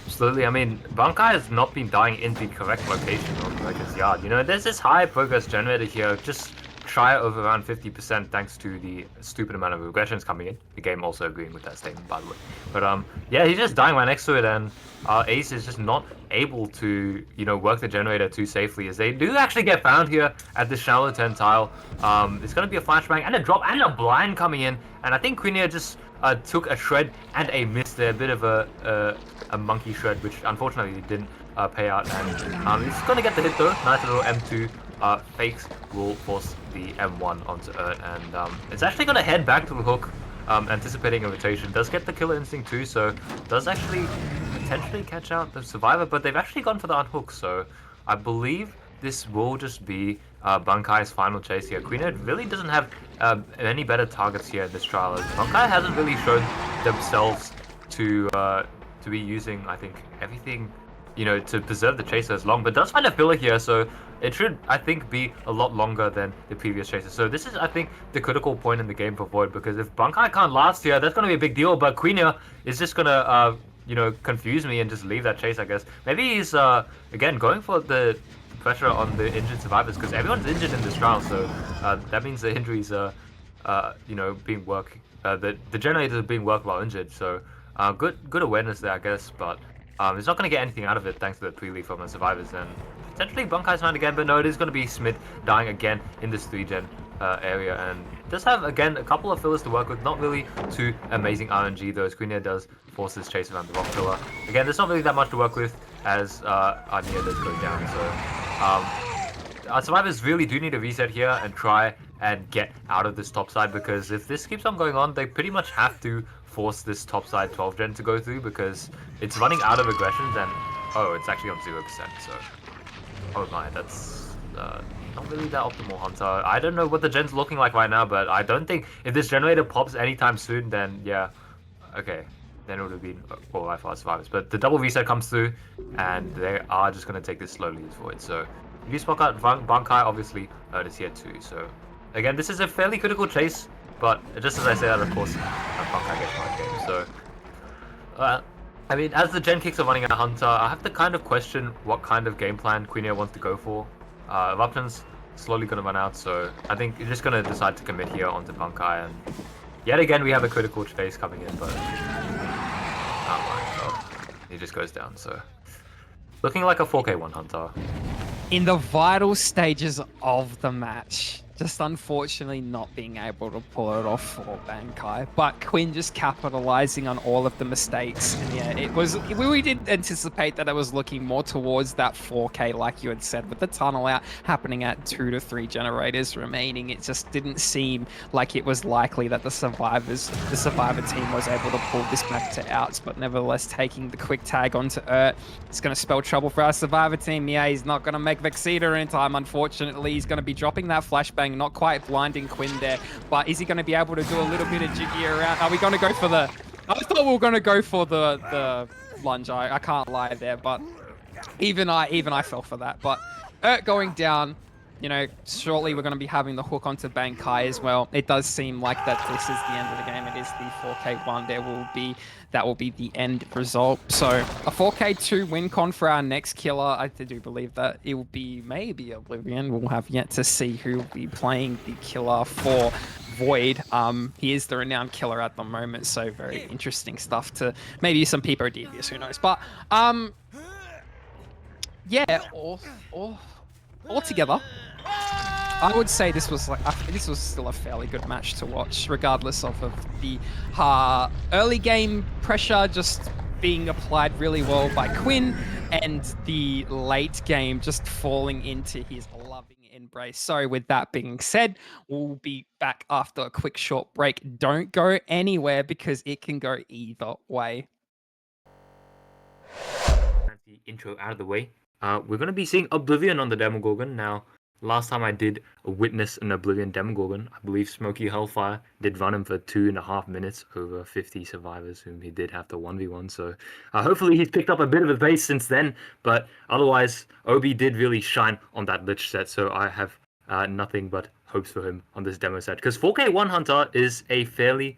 Absolutely. I mean, Bankai has not been dying in the correct location on his yard. You know, there's this high progress generator here, just shy of around 50% thanks to the stupid amount of regressions coming in. The game also agreeing with that statement, by the way. But yeah, he's just dying right next to it, and Ace is just not able to, you know, work the generator too safely, as they do actually get found here at the shallow 10 tile. It's going to be a flashbang and a drop and a blind coming in, and I think Quinia just took a shred and a miss there, a bit of a monkey shred, which unfortunately didn't pay out, and he's going to get the hit though. Nice little M2 fakes will force the M1 onto Ert, and it's actually going to head back to the hook, anticipating a rotation. Does get the killer instinct too, so does actually potentially catch out the survivor, but they've actually gone for the unhook, so I believe this will just be Bankai's final chase here. Queen really doesn't have any better targets here in this trial, as Bankai hasn't really shown themselves to be using, I think, everything, you know, to preserve the chaser as long, but does find a filler here, so it should, I think, be a lot longer than the previous chaser. So this is, I think, the critical point in the game for Void, because if Bankai can't last here, that's going to be a big deal, but Queenia is just going to, you know, confuse me and just leave that chase, I guess. Maybe he's, again, going for the pressure on the injured survivors, because everyone's injured in this trial, so that means the injuries are, you know, being worked, the generators are being worked while injured, so good awareness there, I guess, but he's not going to get anything out of it thanks to the pre-leaf from the survivors, and potentially Bankai's found again, but no, it is going to be Smith dying again in this 3-gen area, and does have, again, a couple of fillers to work with. Not really too amazing RNG, though, as Queenia does force this chase around the rock pillar. Again, there's not really that much to work with as Arnia does go down, so our survivors really do need a reset here and try and get out of this top side, because if this keeps on going on, they pretty much have to force this top side 12 gen to go through, because it's running out of aggressions, and oh, it's actually on 0%, so oh my, that's not really that optimal, Hunter. I don't know what the gen's looking like right now, but I don't think if this generator pops anytime soon, then yeah, okay, then it would have been all right for our survivors. But the double reset comes through, and they are just going to take this slowly for it. So if you spot out Bankai, obviously is here too. So again, this is a fairly critical chase, but just as I say that, of course, Bankai gets my game. So I mean, as the gen kicks are running out, Hunter, I have to kind of question what kind of game plan Queenia wants to go for. Eruption's slowly going to run out, so I think you're just going to decide to commit here onto Bankai, and yet again we have a critical chase coming in, but oh my god, he just goes down, so looking like a 4K1 Hunter. in the vital stages of the match, just unfortunately not being able to pull it off for Bankai. But Quinn just capitalizing on all of the mistakes. And yeah, we did anticipate that it was looking more towards that 4K, like you had said, with the tunnel out happening at 2 to 3 generators remaining. It just didn't seem like it was likely that the Survivor team was able to pull this back to outs, but nevertheless taking the quick tag onto Urt. It's going to spell trouble for our Survivor team. Yeah, he's not going to make Vexita in time, unfortunately. He's going to be dropping that flashbang, not quite blinding Quinn there, but is he going to be able to do a little bit of jiggy around? Are we going to go for the... I thought we were going to go for the lunge. I can't lie there, but even I fell for that. But Urt going down, you know, shortly we're going to be having the hook onto Bankai as well. It does seem like that this is the end of the game. It is the 4K1. That will be the end result. So a 4K2 win con for our next killer. I do believe that it will be maybe Oblivion. We'll have yet to see who will be playing the killer for Void. He is the renowned killer at the moment, so very interesting stuff to maybe some people are devious, who knows. But yeah, altogether, I would say this was still a fairly good match to watch, regardless of the early game pressure just being applied really well by Quinn, and the late game just falling into his loving embrace. So with that being said, we'll be back after a quick short break. Don't go anywhere because it can go either way. The intro out of the way. We're going to be seeing Oblivion on the Demogorgon. Now, last time I did witness an Oblivion Demogorgon, I believe Smoky Hellfire did run him for 2.5 minutes over 50 survivors, whom he did have to 1v1. So hopefully he's picked up a bit of a pace since then. But otherwise, Obi did really shine on that Lich set. So I have nothing but hopes for him on this demo set. Because 4K1 Hunter is a fairly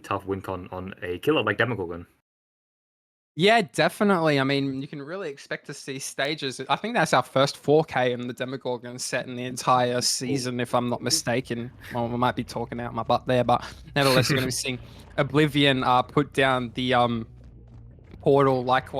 tough win con on a killer like Demogorgon. Yeah, definitely. I mean, you can really expect to see stages. I think that's our first 4K in the Demogorgon set in the entire season, if I'm not mistaken. Well, we might be talking out my butt there, but nevertheless, you're going to be seeing Oblivion put down the portal like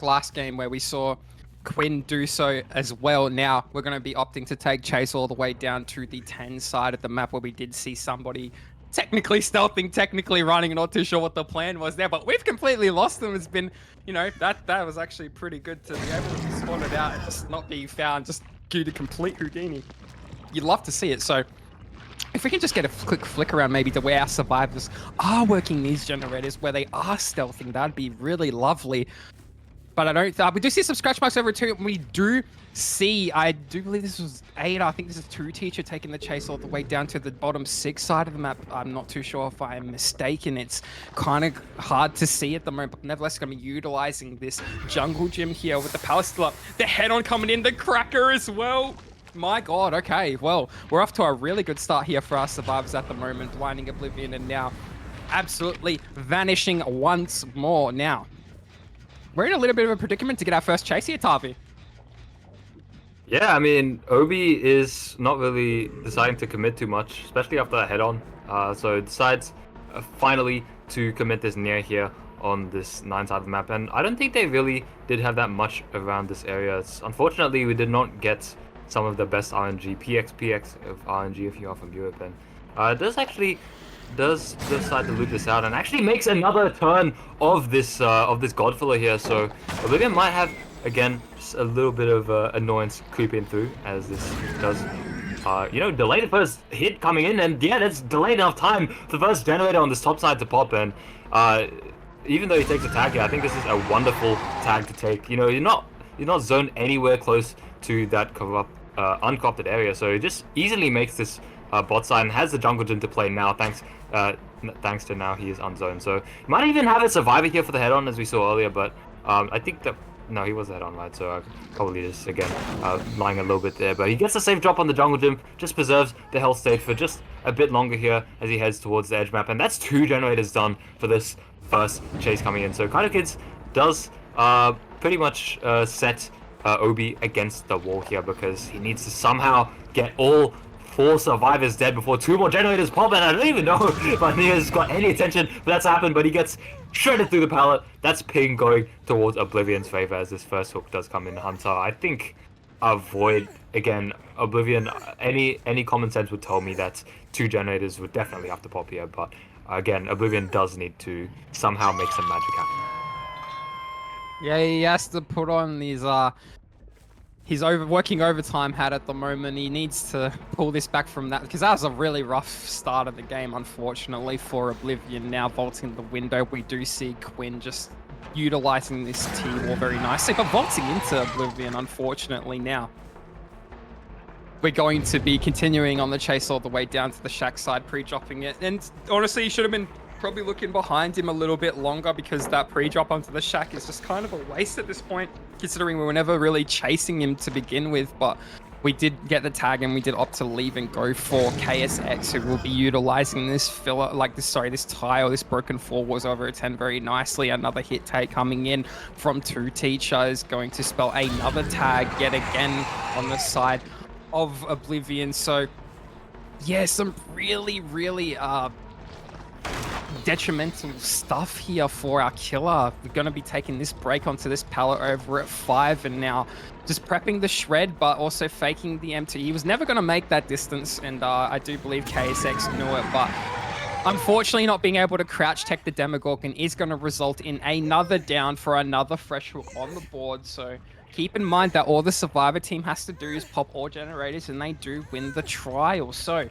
last game where we saw Quinn do so as well. Now we're going to be opting to take Chase all the way down to the 10 side of the map where we did see somebody technically stealthing, technically running. Not too sure what the plan was there, but we've completely lost them. It's been, you know, that was actually pretty good to be able to be spotted out and just not being found just due to complete Houdini. You'd love to see it. So if we can just get a quick flick around maybe to where our survivors are working these generators, where they are stealthing, that'd be really lovely. But I don't. We do see some scratch marks over two. We do see. I do believe this was Ada. I think this is 2 teacher taking the chase all the way down to the bottom 6 side of the map. I'm not too sure if I'm mistaken. It's kind of hard to see at the moment, but nevertheless, going to be utilizing this jungle gym here with the palace still up. The head-on coming in, the cracker as well. My God. Okay. Well, we're off to a really good start here for our survivors at the moment. Blinding Oblivion and now absolutely vanishing once more. Now, we're in a little bit of a predicament to get our first chase here, Tavi. Yeah, I mean, Obi is not really deciding to commit too much, especially after that head-on. So it decides finally to commit this near here on this 9 side of the map. And I don't think they really did have that much around this area. Unfortunately, we did not get some of the best RNG, PX of RNG if you are from Europe. And does decide to loot this out and actually makes another turn of this Godfiller here. So Oblivion might have again just a little bit of annoyance creeping through as this does delay the first hit coming in, and yeah, that's delayed enough time for the first generator on this top side to pop. And even though he takes a tag here, I think this is a wonderful tag to take. You know, you're not zoned anywhere close to that uncorrupted area, so it just easily makes this bot side and has the jungle gym to play now, thanks to now he is unzoned. So he might even have a survivor here for the head-on as we saw earlier, but I think that, no, he was a head-on, right? So probably just, again, lying a little bit there. But he gets a safe drop on the jungle gym, just preserves the health state for just a bit longer here as he heads towards the edge map. And that's 2 generators done for this first chase coming in. So KaitOkids does pretty much set Obi against the wall here because he needs to somehow get all 4 survivors dead before 2 more generators pop, and I don't even know if Nia's got any attention for that to happen, but he gets shredded through the pallet. That's ping going towards Oblivion's favor as this first hook does come in Hunter. I think avoid, again, Oblivion, any common sense would tell me that 2 generators would definitely have to pop here, but again, Oblivion does need to somehow make some magic happen. Yeah, he has to put on these he's working overtime hat at the moment. He needs to pull this back from that because that was a really rough start of the game, unfortunately, for Oblivion. Now vaulting the window, we do see Quinn just utilizing this T-wall very nicely, but vaulting into Oblivion, unfortunately, now. We're going to be continuing on the chase all the way down to the shack side, pre-dropping it. And honestly, he should have been probably looking behind him a little bit longer because that pre-drop onto the shack is just kind of a waste at this point, considering we were never really chasing him to begin with. But we did get the tag and we did opt to leave and go for KSX, who will be utilizing this filler, this tile, this broken floor was over a 10 very nicely. Another hit take coming in from 2 teachers, going to spell another tag yet again on the side of Oblivion. So yeah, some really detrimental stuff here for our killer. We're going to be taking this break onto this pallet over at 5, and now just prepping the shred but also faking the empty. He was never going to make that distance, and I do believe KSX knew it, but unfortunately not being able to crouch tech the Demogorgon is going to result in another down for another fresh hook on the board. So keep in mind that all the Survivor team has to do is pop all generators and they do win the trial. So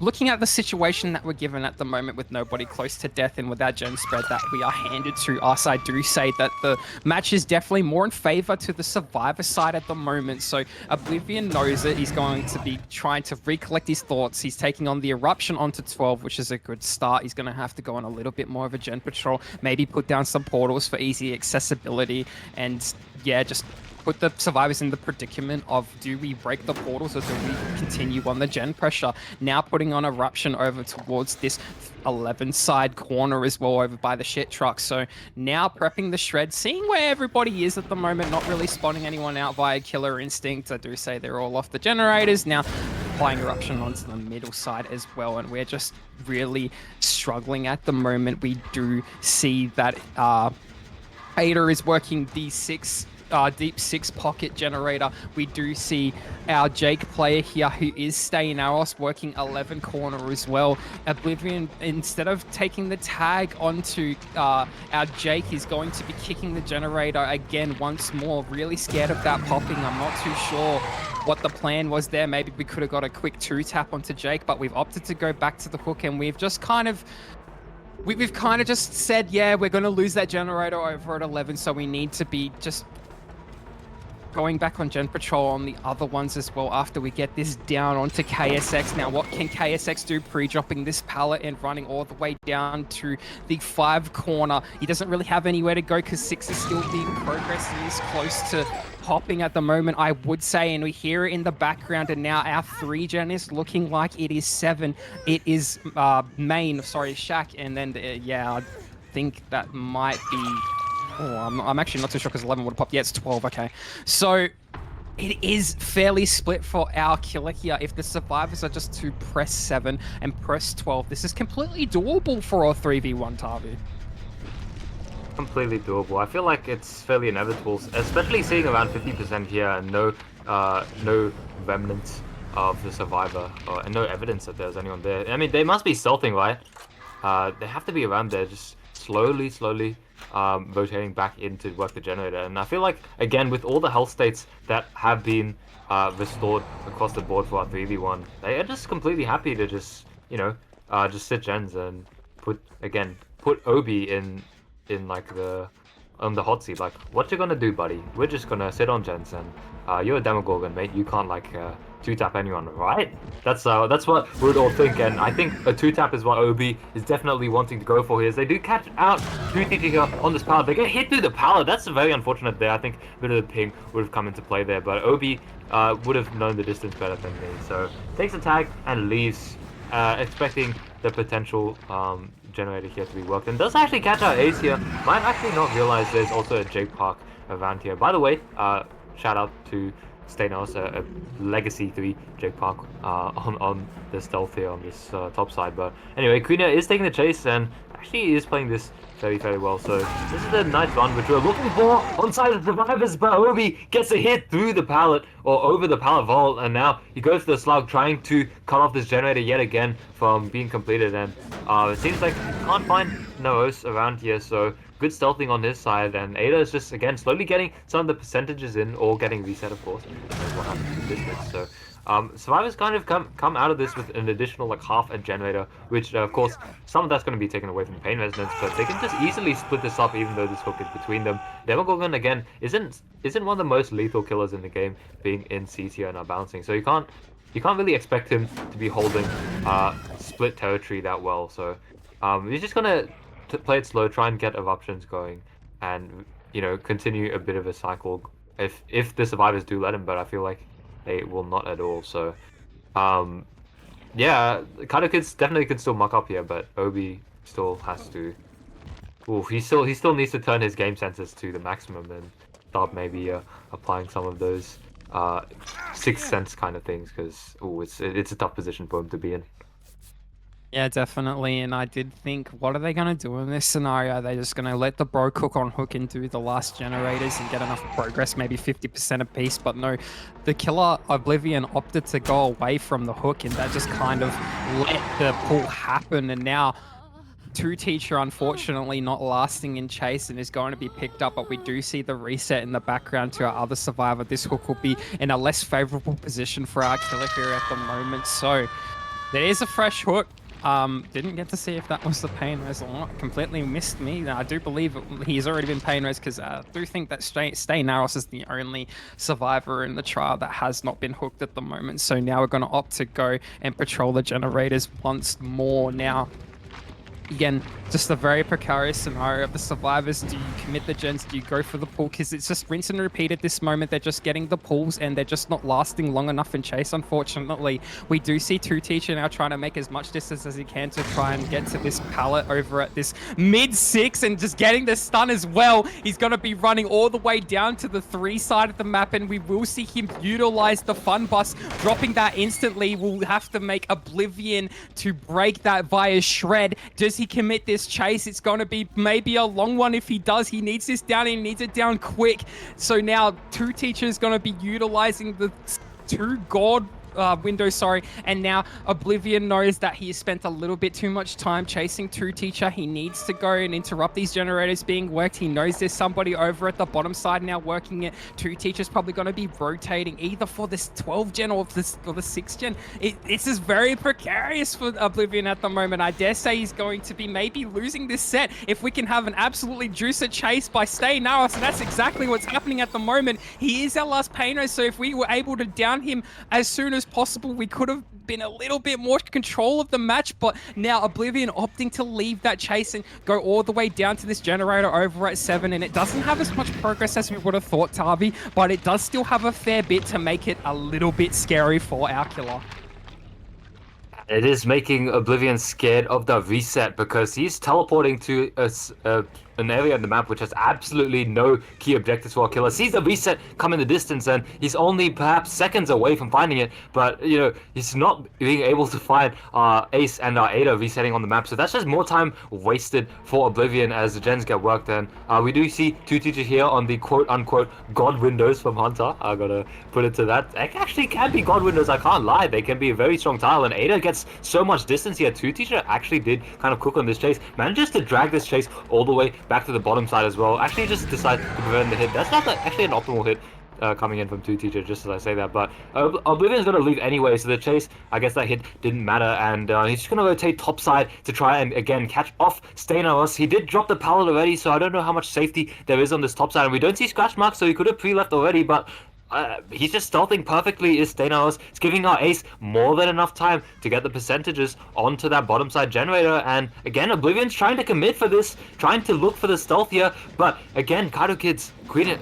looking at the situation that we're given at the moment with nobody close to death and with our gen spread that we are handed to us, I do say that the match is definitely more in favor to the Survivor side at the moment. So Oblivion knows it. He's going to be trying to recollect his thoughts. He's taking on the Eruption onto 12, which is a good start. He's going to have to go on a little bit more of a gen patrol, maybe put down some portals for easy accessibility, and yeah, just put the survivors in the predicament of, do we break the portals or do we continue on the gen pressure? Now putting on Eruption over towards this 11 side corner as well, over by the shit truck. So now prepping the shred, seeing where everybody is at the moment, not really spotting anyone out via Killer Instinct. I do say they're all off the generators. Now applying Eruption onto the middle side as well, and we're just really struggling at the moment. We do see that Ada is working D6 deep 6 pocket generator. We do see our Jake player here who is staying Aros working 11 corner as well. Oblivion, instead of taking the tag onto our Jake, is going to be kicking the generator again once more. Really scared of that popping. I'm not too sure what the plan was there. Maybe we could have got a quick 2-tap onto Jake, but we've opted to go back to the hook, and we've just kind of just said, yeah, we're going to lose that generator over at 11, so we need to be just going back on gen patrol on the other ones as well after we get this down onto KSX. Now, what can KSX do? Pre-dropping this pallet and running all the way down to the 5 corner. He doesn't really have anywhere to go because 6 is still being progressed and is close to popping at the moment, I would say, and we hear it in the background. And now our 3 gen is looking like it is 7. It is Shack, and then yeah, I think that might be. Oh, I'm actually not too sure because 11 would have popped. Yeah, it's 12. Okay, so it is fairly split for our killer here. If the survivors are just to press 7 and press 12, this is completely doable for our 3v1 Tavi. Completely doable. I feel like it's fairly inevitable, especially seeing around 50% here and no remnants of the survivor and no evidence that there's anyone there. I mean, they must be stealthing, right? They have to be around there, just slowly rotating back in to work the generator. And I feel like, again, with all the health states that have been restored across the board for our 3v1, they are just completely happy to just, you know, just sit gens and put Obi in like on the hot seat. Like, what you gonna do, buddy? We're just gonna sit on gens, and you're a Demogorgon, mate. You can't like 2-tap anyone, right? That's what we'd all think, and I think a 2-tap is what Obi is definitely wanting to go for here. As they do catch out 2 TT on this pallet, they get hit through the pallet. That's very unfortunate there. I think a bit of the ping would have come into play there, but Obi would have known the distance better than me. So takes a tag and leaves, expecting the potential generator here to be worked, and does actually catch out Ace here. Might actually not realize there's also a Jake Park around here. By the way, shout out to Stanos, a Legacy 3 Jake Park on the stealth here on this top side. But anyway, Queen is taking the chase and actually is playing this very well. So this is the nice run which we're looking for on side of the survivors, but Obi gets a hit through the pallet or over the pallet vault, and now he goes to the slug trying to cut off this generator yet again from being completed. And it seems like he can't find Naos around here, so good stealthing on his side, and Ada is just again slowly getting some of the percentages in, or getting reset, of course. That's what happens in this. So survivors kind of come out of this with an additional like half a generator, which of course some of that's going to be taken away from pain resonance, but they can just easily split this up even though this hook is between them. Demogorgon again isn't one of the most lethal killers in the game, being in C tier and not bouncing, so you can't really expect him to be holding split territory that well. So he's just gonna play it slow, try and get eruptions going, and continue a bit of a cycle if the survivors do let him, but I feel like they will not at all. So yeah, KaitOkids definitely can still muck up here, but Obi still has to. Oof, he still needs to turn his game senses to the maximum and start maybe applying some of those sixth sense kind of things, because it's a tough position for him to be in. Yeah, definitely. And I did think, what are they going to do in this scenario? Are they just going to let the bro cook on hook and do the last generators and get enough progress, maybe 50% apiece? But no, the killer Oblivion opted to go away from the hook, and that just kind of let the pull happen. And now Two Teacher, unfortunately, not lasting in chase and is going to be picked up, but we do see the reset in the background to our other survivor. This hook will be in a less favorable position for our killer here at the moment. So there is a fresh hook. Didn't get to see if that was the pain res or not. Completely missed me. I do believe he's already been pain res, because I do think that Stay Naros is the only survivor in the trial that has not been hooked at the moment. So now we're going to opt to go and patrol the generators once more. Now, again, just a very precarious scenario of the survivors. Do you commit the gens? Do you go for the pull? Because it's just rinse and repeat at this moment. They're just getting the pulls and they're just not lasting long enough in chase, unfortunately. We do see Two Teacher now trying to make as much distance as he can to try and get to this pallet over at this mid-6 and just getting the stun as well. He's going to be running all the way down to the 3 side of the map, and we will see him utilize the fun bus, dropping that instantly. We'll have to make Oblivion to break that via shred. Does he commit this chase? It's going to be maybe a long one. If he does, he needs this down. He needs it down quick. So now Two Teacher is going to be utilizing the 2 God window, and now Oblivion knows that he has spent a little bit too much time chasing Two Teacher. He needs to go and interrupt these generators being worked. He knows there's somebody over at the bottom side now working it. Two Teacher's probably going to be rotating either for this 12 gen or the 6 gen. This is very precarious for Oblivion at the moment. I dare say he's going to be maybe losing this set if we can have an absolutely juicer chase by Stay Naros, and that's exactly what's happening at the moment. He is our last painter, so if we were able to down him as soon as possible, we could have been a little bit more control of the match. But now Oblivion opting to leave that chase and go all the way down to this generator over at 7, and it doesn't have as much progress as we would have thought, Tavi, but it does still have a fair bit to make it a little bit scary for our killer. It is making Oblivion scared of the reset, because he's teleporting to an area on the map which has absolutely no key objectives for our killer. Sees the reset come in the distance, and he's only perhaps seconds away from finding it, but he's not being able to find Ace and Ada resetting on the map, so that's just more time wasted for Oblivion as the gens get worked. And we do see Two Teacher here on the quote-unquote God windows from Hunter. I gotta put it to that. It actually can be God windows, I can't lie. They can be a very strong tile, and Ada gets so much distance here. Two Teacher actually did kind of cook on this chase, manages to drag this chase all the way back to the bottom side as well. Actually just decide to prevent the hit. That's not actually an optimal hit coming in from Two Teacher, just as I say that, but Oblivion's going to leave anyway, so the chase, I guess that hit didn't matter, and he's just going to rotate top side to try and again catch off Stay Naros. He did drop the pallet already, so I don't know how much safety there is on this top side, and we don't see scratch marks, so he could have pre-left already, but he's just stealthing perfectly. Is Stay Naros. It's giving our Ace more than enough time to get the percentages onto that bottom side generator. And again, Oblivion's trying to commit for this, trying to look for the stealth here. But again, KaitOkids,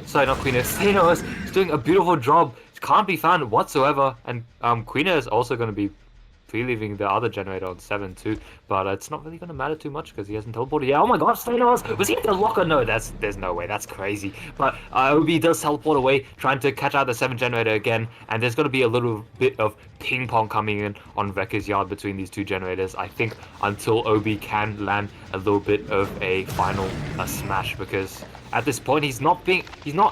Stay Naros is doing a beautiful job. Can't be found whatsoever. And Queen is also going to be leaving the other generator on 7 too, but it's not really going to matter too much because he hasn't teleported yet. Oh my gosh, Thanos! Was he at the locker? No, there's no way. That's crazy. But Obi does teleport away, trying to catch out the 7 generator again, and there's going to be a little bit of ping pong coming in on Vecca's yard between these 2 generators, I think, until Obi can land a little bit of a final smash, because at this point he's not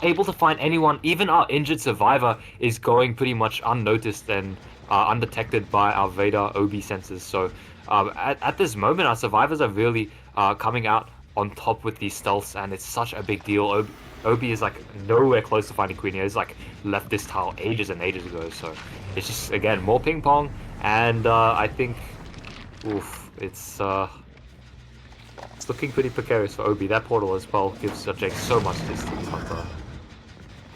able to find anyone. Even our injured survivor is going pretty much unnoticed and undetected by our Vader Obi sensors. So at this moment, our survivors are really coming out on top with these stealths, and it's such a big deal. Obi is like nowhere close to finding Queen. He's like left this tile ages and ages ago. So it's just, again, more ping pong, and I think, it's looking pretty precarious for Obi. That portal as well gives Jake so much distance.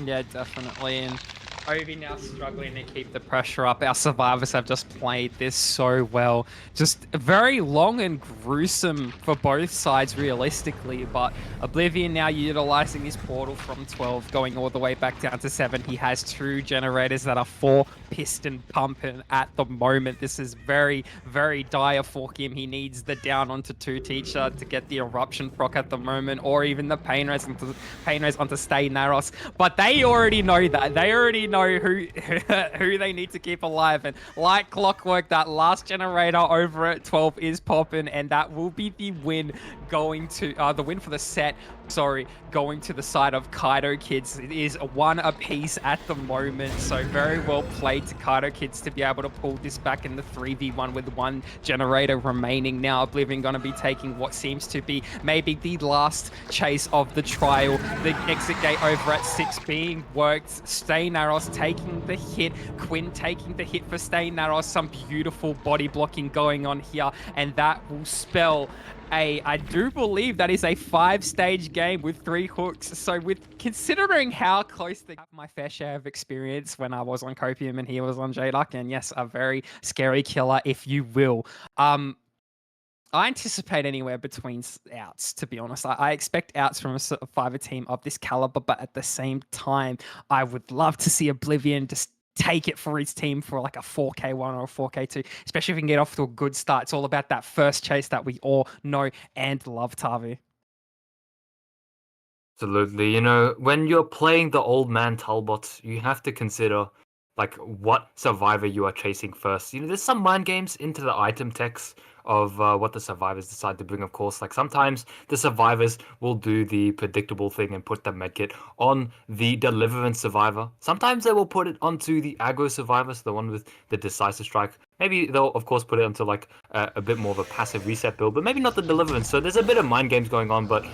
Yeah, definitely. And Obi now struggling to keep the pressure up. Our survivors have just played this so well. Just very long and gruesome for both sides, realistically. But Oblivion now utilizing this portal from 12, going all the way back down to 7. He has 2 generators that are 4 piston pumping at the moment. This is very, very dire for him. He needs the down onto 2 teacher to get the eruption proc at the moment, or even the pain res onto Stay Naros. But they already know that. They already know who they need to keep alive, and like clockwork, that last generator over at 12 is popping, and that will be the win going to the win for the set. Sorry, going to the side of KaitOkids. It is 1 apiece at the moment, so very well played to KaitOkids to be able to pull this back in the 3v1 with 1 generator remaining. Now Oblivion going to be taking what seems to be maybe the last chase of the trial. The exit gate over at 6 being worked. Stay Naros taking the hit. Quinn taking the hit for Stay Naros. Some beautiful body blocking going on here, and that will spell I do believe that is a 5-stage game with 3 hooks. So with considering how close they have my fair share of experience when I was on Copium and he was on J-Duck, and yes, a very scary killer, if you will. I anticipate anywhere between outs, to be honest. I expect outs from a Survivor team of this caliber, but at the same time, I would love to see Oblivion just take it for his team for like a 4K1 or a 4K2, especially if we can get off to a good start. It's all about that first chase that we all know and love, Tavi. Absolutely. You know, when you're playing the old man Talbot, you have to consider like what survivor you are chasing first. You know, there's some mind games into the item text of what the survivors decide to bring, of course. Like sometimes the survivors will do the predictable thing and put the medkit on the deliverance survivor. Sometimes they will put it onto the aggro survivor, so the one with the decisive strike. Maybe they'll, of course, put it onto like a bit more of a passive reset build, but maybe not the deliverance. So there's a bit of mind games going on, but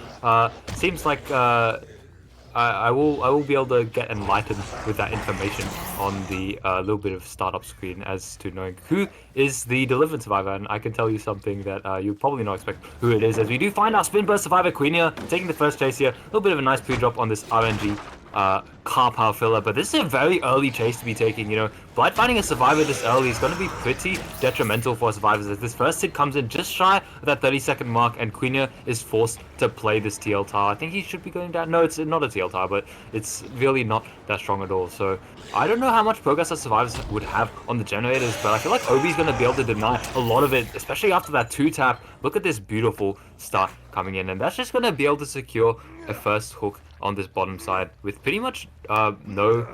seems like I will be able to get enlightened with that information on the little bit of startup screen as to knowing who is the deliverance survivor, and I can tell you something that you probably not expect who it is, as we do find our spin burst survivor Queenia taking the first chase here. A little bit of a nice pre-drop on this RNG car power filler, but this is a very early chase to be taking. You know, Blight finding a survivor this early is going to be pretty detrimental for survivors, as this first hit comes in just shy of that 30-second mark, and Queenia is forced to play this TL tower. I think he should be going down. No, it's not a TL tower, but it's really not that strong at all. So I don't know how much progress our survivors would have on the generators, but I feel like Obi's going to be able to deny a lot of it, especially after that 2-tap. Look at this beautiful start coming in, and that's just going to be able to secure a first hook on this bottom side with pretty much no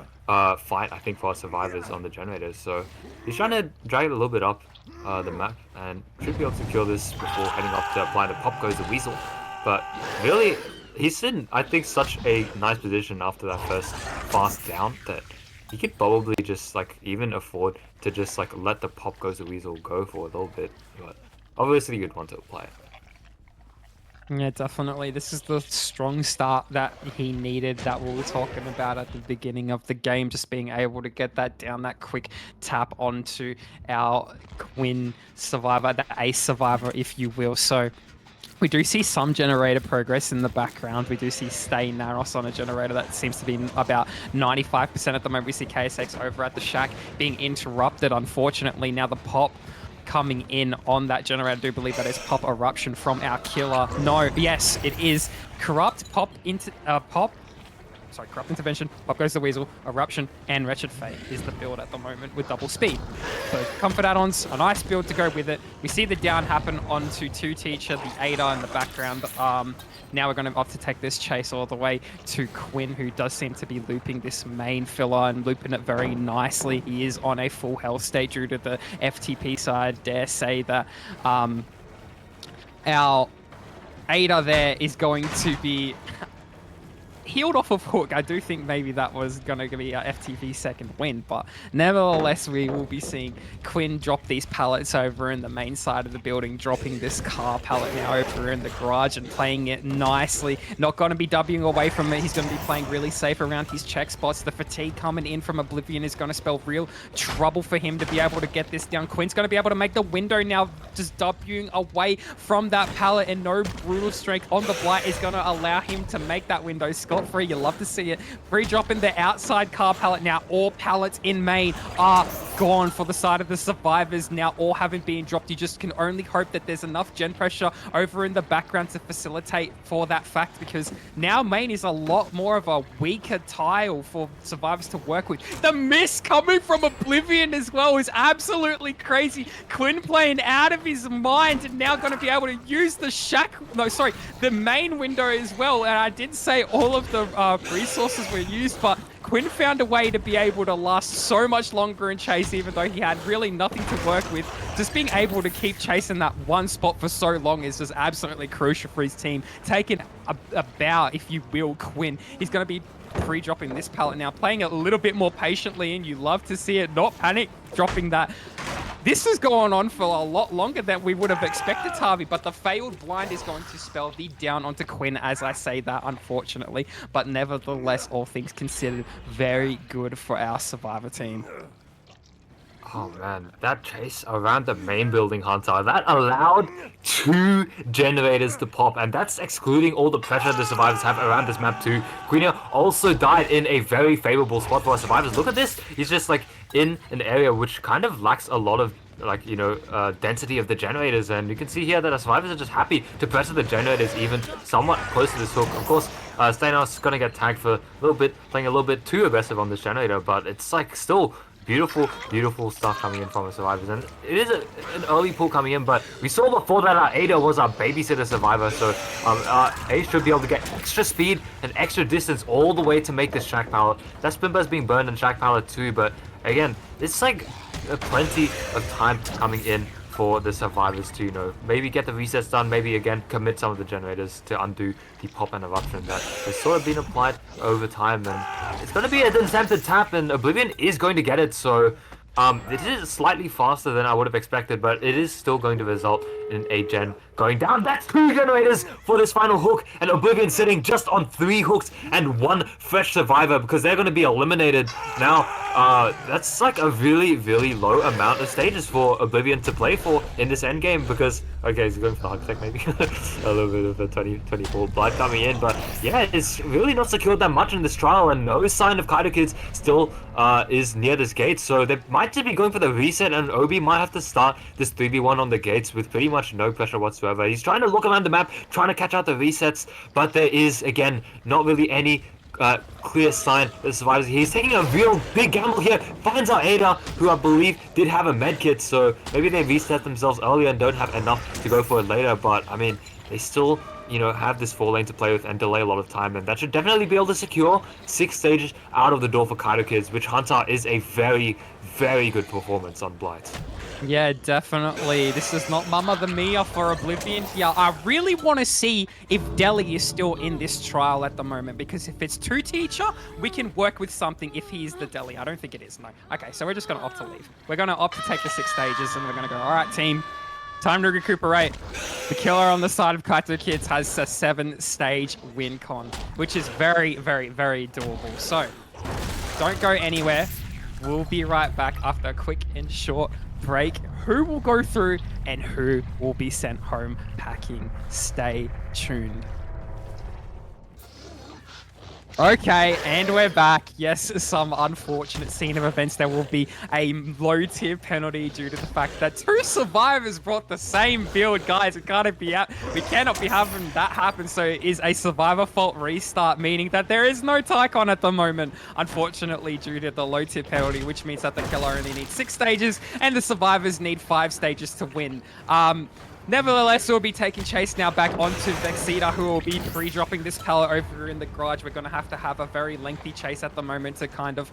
fight, I think, for our survivors on the generators. So he's trying to drag it a little bit up the map and should be able to secure this before heading up to blind. Pop goes the weasel, but really he's in, I think, such a nice position after that first fast down that he could probably just like even afford to just like let the pop goes the weasel go for a little bit, but obviously you'd want to apply it. Yeah, definitely. This is the strong start that he needed, that we were talking about at the beginning of the game, just being able to get that down, that quick tap onto our Quinn survivor, the ace survivor, if you will. So we do see some generator progress in the background. We do see Stay Naros on a generator that seems to be about 95% at the moment. We see KSX over at the shack being interrupted, unfortunately. Now the pop coming in on that generator. I do believe that is pop eruption from our killer. No, yes, it is corrupt pop into pop. sorry, Corrupt Intervention, up goes the Weasel, Eruption, and Wretched Fate is the build at the moment with double speed. So Comfort add-ons, a nice build to go with it. We see the down happen onto 2 Teacher, the Ada in the background. Now we're going to opt to take this chase all the way to Quinn, who does seem to be looping this main filler and looping it very nicely. He is on a full health state due to the FTP side. Dare say that our Ada there is going to be healed off of Hook. I do think maybe that was going to be our FTV second win, but nevertheless, we will be seeing Quinn drop these pallets over in the main side of the building, dropping this car pallet now over in the garage and playing it nicely. Not going to be Wing away from it. He's going to be playing really safe around his check spots. The fatigue coming in from Oblivion is going to spell real trouble for him to be able to get this down. Quinn's going to be able to make the window now, just Wing away from that pallet, and no brutal strength on the Blight is going to allow him to make that window free. You love to see it. Free dropping the outside car pallet now. All pallets in main are gone for the side of the survivors now, all having been dropped. You just can only hope that there's enough gen pressure over in the background to facilitate for that fact, because now main is a lot more of a weaker tile for survivors to work with. The miss coming from Oblivion as well is absolutely crazy. Quinn playing out of his mind and now going to be able to use the main window as well. And I did say all of the resources were used, but Quinn found a way to be able to last so much longer in chase, even though he had really nothing to work with. Just being able to keep chasing that one spot for so long is just absolutely crucial for his team. Taking a bow, if you will, Quinn. He's going to be pre-dropping this pallet now, playing it a little bit more patiently, and you love to see it, not panic, dropping that. This is going on for a lot longer than we would have expected, Harvey, but the failed blind is going to spell the down onto Quinn as I say that, unfortunately. But nevertheless, all things considered, very good for our survivor team. Oh man, that chase around the main building, Hunter, that allowed 2 generators to pop, and that's excluding all the pressure the survivors have around this map too. Queenia also died in a very favorable spot for our survivors. Look at this, he's just like in an area which kind of lacks a lot of density of the generators, and you can see here that our survivors are just happy to pressure the generators even somewhat close to this hook. Of course, Stanos gonna get tagged for a little bit, playing a little bit too aggressive on this generator, but it's like still beautiful stuff coming in from the survivors, and it is an early pull coming in, but we saw before that our Ada was our babysitter survivor, so Ada should be able to get extra speed and extra distance all the way to make this Shack Pallet. That Spinbur is being burned in Shack Pallet too, but again, it's like plenty of time coming in for the survivors to, maybe get the resets done, maybe again commit some of the generators to undo the pop and eruption that has sort of been applied over time. And it's going to be an attempted tap, and Oblivion is going to get it, so it is slightly faster than I would have expected, but it is still going to result in a gen going down. That's 2 generators for this final hook, and Oblivion sitting just on 3 hooks and 1 fresh survivor because they're going to be eliminated now. That's like a really low amount of stages for Oblivion to play for in this end game, because okay, he's going for the hug tech maybe. A little bit of a 24 blight coming in, but yeah, it's really not secured that much in this trial, and no sign of KaitOkids still is near this gate, so they might just be going for the reset, and Obi might have to start this 3v1 on the gates with pretty much no pressure whatsoever. He's trying to look around the map, trying to catch out the resets, but there is again not really any clear sign that survives. He's taking a real big gamble here, finds out Ada, who I believe did have a medkit, so maybe they reset themselves earlier and don't have enough to go for it later, but I mean, they still have this 4 lane to play with and delay a lot of time, and that should definitely be able to secure 6 stages out of the door for KaitOkids, which Hunter is a very good performance on Blight. Yeah, definitely. This is not Mamma Mia for Oblivion here. I really want to see if Delhi is still in this trial at the moment, because if it's 2 Teacher, we can work with something if he's the Delhi. I don't think it is, no. Okay, so we're just going to opt to leave. We're going to opt to take the 6 stages, and we're going to go, all right, team, time to recuperate. The killer on the side of KaitOkids has a 7-stage win con, which is very doable. So, don't go anywhere. We'll be right back after a quick and short break. Who will go through and who will be sent home packing? Stay tuned. Okay, and we're back. Yes, some unfortunate scene of events. There will be a low-tier penalty due to the fact that two survivors brought the same build. Guys, we cannot be having that happen. So it is a survivor fault restart, meaning that there is no Tycon at the moment, unfortunately, due to the low-tier penalty, which means that the killer only needs 6 stages and the survivors need 5 stages to win. Nevertheless, we'll be taking chase now back onto Vexita, who will be pre-dropping this pallet over in the garage. We're going to have a very lengthy chase at the moment to kind of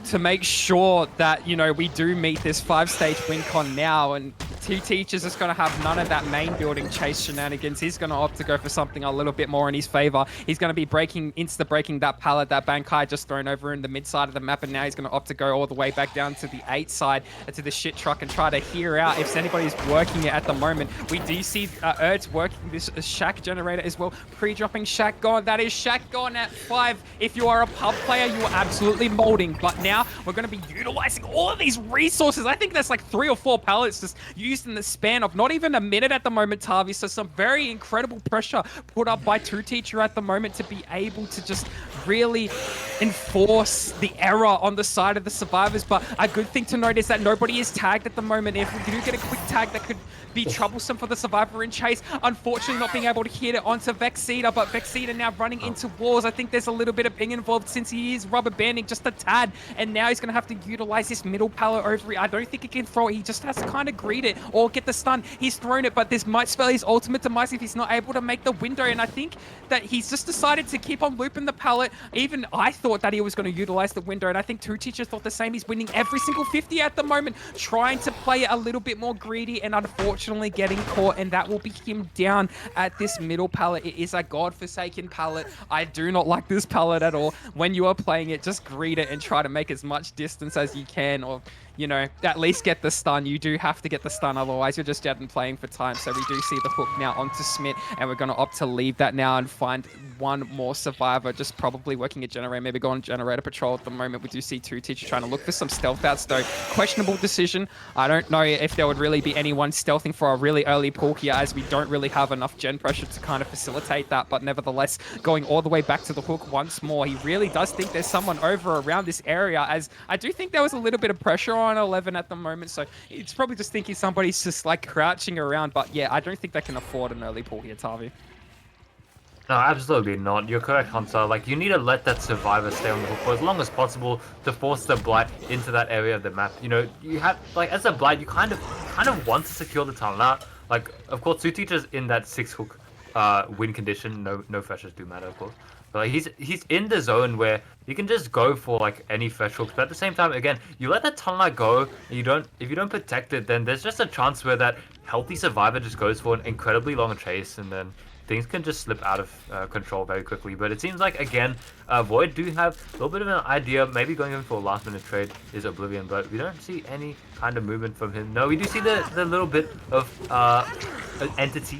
to make sure that, you know, we do meet this 5-stage win con now, and Two Teachers is going to have none of that main building chase shenanigans. He's going to opt to go for something a little bit more in his favor. He's going to be insta-breaking that pallet that Bankai just thrown over in the mid side of the map, and now he's going to opt to go all the way back down to the 8 side, to the shit truck, and try to hear out if anybody's working it at the moment. We do see Ertz working this Shack generator as well, pre-dropping Shack gone. That is Shack gone at 5. If you are a pub player, you are absolutely molding, but now we're going to be utilizing all of these resources. I think there's like 3 or 4 pallets just used in the span of not even a minute at the moment, Tavi. So some very incredible pressure put up by Two Teacher at the moment to be able to just really enforce the error on the side of the survivors. But a good thing to note is that nobody is tagged at the moment. If we do get a quick tag, that could be troublesome for the survivor in chase. Unfortunately, not being able to hit it onto Vexita, but Vexita now running into walls. I think there's a little bit of ping involved since he is rubber banding just a tad, and now he's going to have to utilize this middle pallet over it. I don't think he can throw it. He just has to kind of greet it or get the stun. He's thrown it, but this might spell his ultimate demise if he's not able to make the window, and I think that he's just decided to keep on looping the pallet. Even I thought that he was going to utilize the window, and I think Two Teachers thought the same. He's winning every single 50 at the moment, trying to play it a little bit more greedy, and unfortunately getting caught, and that will be him down at this middle pallet. It is a godforsaken pallet. I do not like this pallet at all. When you are playing it, just greet it and try to make as much distance as you can, or, you know, at least get the stun. You do have to get the stun, otherwise you're just dead and playing for time. So we do see the hook now onto Smith, and we're going to opt to leave that now and find one more survivor, just probably working a generator, maybe go on generator patrol at the moment. We do see Two Teachers trying to look for some stealth outs, though. Questionable decision. I don't know if there would really be anyone stealthing for a really early pull here, as we don't really have enough gen pressure to kind of facilitate that, but nevertheless, going all the way back to the hook once more. He really does think there's someone over around this area, as I do think there was a little bit of pressure on 11 at the moment, so it's probably just thinking somebody's just like crouching around, but yeah, I don't think they can afford an early pull here, Tavi. No, absolutely not. You're correct, Hunter. Like, you need to let that survivor stay on the hook for as long as possible to force the blight into that area of the map. You know, you have, like, as a blight, you kind of want to secure the tunnel. Now, like, of course, Two Teachers in that 6 hook win condition. No freshers do matter, of course. But like, he's in the zone where you can just go for like any fresh hooks. But at the same time, again, you let that tunnel go, and if you don't protect it, then there's just a chance where that healthy survivor just goes for an incredibly long chase, and then things can just slip out of control very quickly. But it seems like, again, Void do have a little bit of an idea. Maybe going in for a last-minute trade is Oblivion, but we don't see any kind of movement from him. No, we do see the little bit of an entity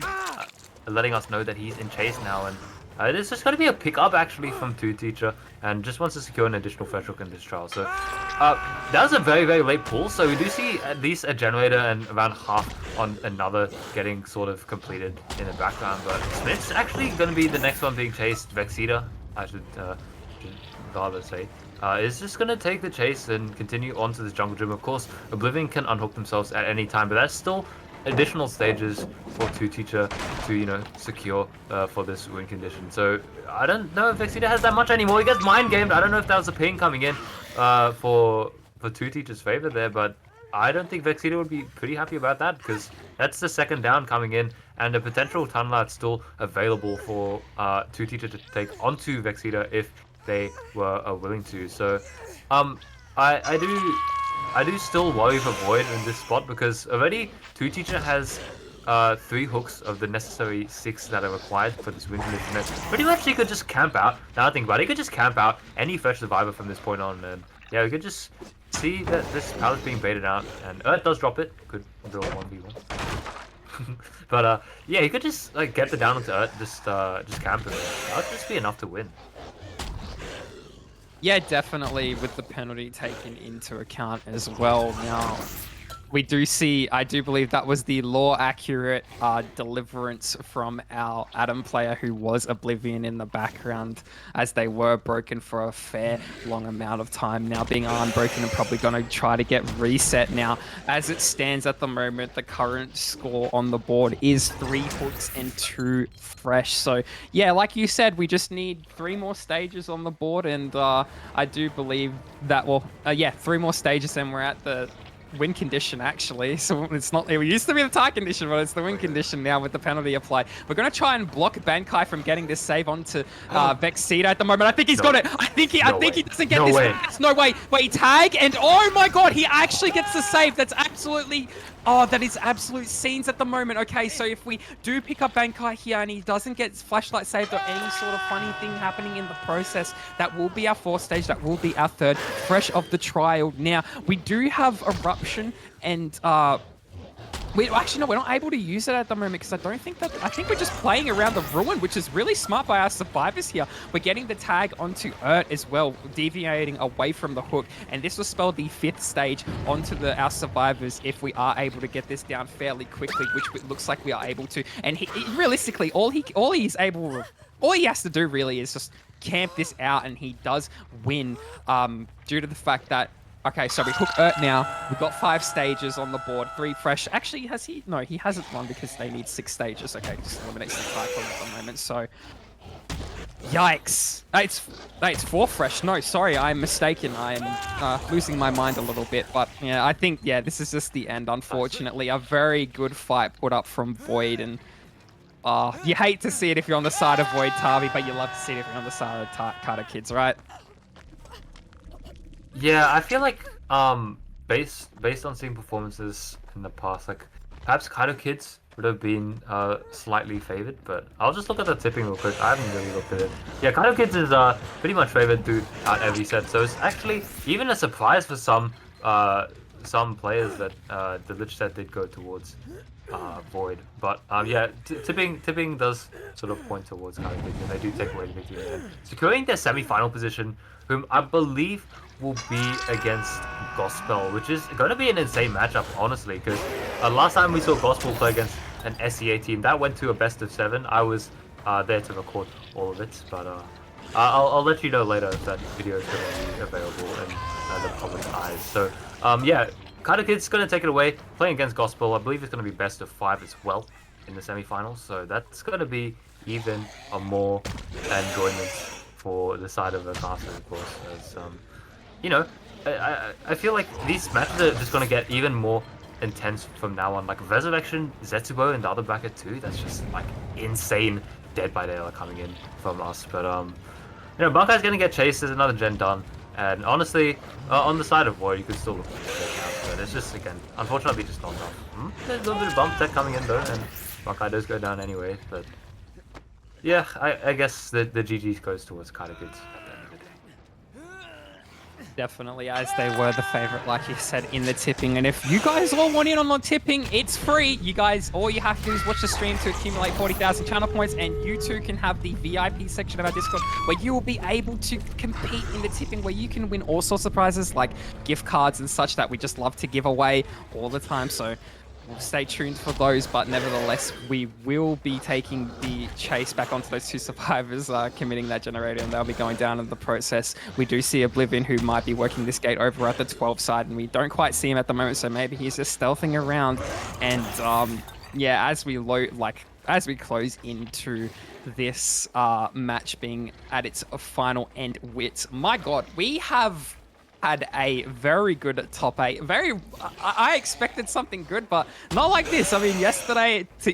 letting us know that he's in chase now, and it is just going to be a pick-up, actually, from Two Teacher, and just wants to secure an additional fresh hook in this trial. So that was a very, very late pull, so we do see at least a generator and around half on another getting sort of completed in the background. But Smith's actually going to be the next one being chased. Vexita, I should rather say, is just going to take the chase and continue on to this jungle gym. Of course, Oblivion can unhook themselves at any time, but that's still additional stages for Two Teacher to, you know, secure for this win condition. So I don't know if Vexita has that much anymore. He gets mind gamed. I don't know if that was a ping coming in for Two Teacher's favor there, but I don't think Vexita would be pretty happy about that, because that's the second down coming in, and a potential tunnel out still available for Two Teacher to take onto Vexita if they were willing to. So I do still worry for Void in this spot, because already Two Teacher has 3 hooks of the necessary 6 that are required for this win condition. Pretty much he could just camp out. Now I think about it, he could just camp out any fresh survivor from this point on, and yeah, we could just see that this pallet's being baited out, and Earth does drop it. Could draw 1v1. But yeah, he could just like get the down onto Earth, just camp it. That would just be enough to win. Yeah, definitely, with the penalty taken into account as well. Now, We do see, I do believe that was the law accurate deliverance from our Adam player who was Oblivion in the background as they were broken for a fair long amount of time now, being unbroken and probably going to try to get reset now. As it stands at the moment, the current score on the board is 3 hooks and 2 fresh. So yeah, like you said, we just need 3 more stages on the board, and I do believe that, well, yeah, 3 more stages and we're at the win condition actually. So it's not, it used to be the tie condition, but it's the win condition now with the penalty applied. We're going to try and block Bankai from getting this save onto Vexita at the moment. I think he's got it. I think he doesn't get this. There's no way. Wait, tag, and oh my god, he actually gets the save. That's absolutely, oh, that is absolute scenes at the moment. Okay, so if we do pick up Bankai here and he doesn't get flashlight saved or any sort of funny thing happening in the process, that will be our 4th stage. That will be our 3rd fresh of the trial. Now, we do have Eruption and actually, no, we're not able to use it at the moment because I think we're just playing around the ruin, which is really smart by our survivors here. We're getting the tag onto Urt as well, deviating away from the hook, and this will spell the 5th stage onto our survivors if we are able to get this down fairly quickly, which it looks like we are able to. And realistically, all he has to do really is just camp this out, and he does win due to the fact that, okay, so we hook Urt now. We've got 5 stages on the board, 3 fresh. Actually, has he? No, he hasn't won because they need 6 stages. Okay, just eliminates the typhoon at the moment. So, yikes. It's 4 fresh. No, sorry, I'm mistaken. I'm losing my mind a little bit. But yeah, I think, yeah, this is just the end, unfortunately. A very good fight put up from Void, and you hate to see it if you're on the side of Void, Tavi, but you love to see it if you're on the side of KaitOkids, right? Yeah, I feel like based on seeing performances in the past, like perhaps KaitOkids would have been slightly favored, but I'll just look at the tipping real quick. I haven't really looked at it. Yeah, KaitOkids is pretty much favored throughout every set, so it's actually even a surprise for some players that the Lich set did go towards Void. But yeah, tipping does sort of point towards KaitOkids, and they do take away the victory in the end. Securing their semi-final position, whom I believe will be against Gospel, which is going to be an insane matchup, honestly, because last time we saw Gospel play against an SEA team, that went to a best of 7. I was there to record all of it, but I'll let you know later if that video is going to be available in the public eyes. So yeah, KaitOkids is going to take it away, playing against Gospel. I believe it's going to be best of 5 as well in the semi-finals, so that's going to be even a more enjoyment for the side of the caster, of course, as you know, I feel like these matches are just going to get even more intense from now on. Like Resurrection, Zetsubo in the other bracket too, that's just like insane Dead by Daylight coming in from us. But you know, Bankai's going to get chased, there's another gen done, and honestly, on the side of Void, you could still look for the out, but it's just, again, unfortunately just not enough. There's a little bit of bump tech coming in though, and Bankai does go down anyway, but yeah, I guess the GG goes towards KaitOkids. Definitely, as they were the favorite, like you said, in the tipping. And if you guys all want in on the tipping, it's free. You guys, all you have to do is watch the stream to accumulate 40,000 channel points, and you too can have the VIP section of our Discord where you will be able to compete in the tipping, where you can win all sorts of prizes like gift cards and such that we just love to give away all the time. So we'll stay tuned for those, but nevertheless, we will be taking the chase back onto those 2 survivors, committing that generator, and they'll be going down in the process. We do see Oblivion, who might be working this gate over at the 12 side, and we don't quite see him at the moment, so maybe he's just stealthing around. And yeah, as we close into this match being at its final end wits, my god, we have had a very good top 8. I expected something good, but not like this. I mean,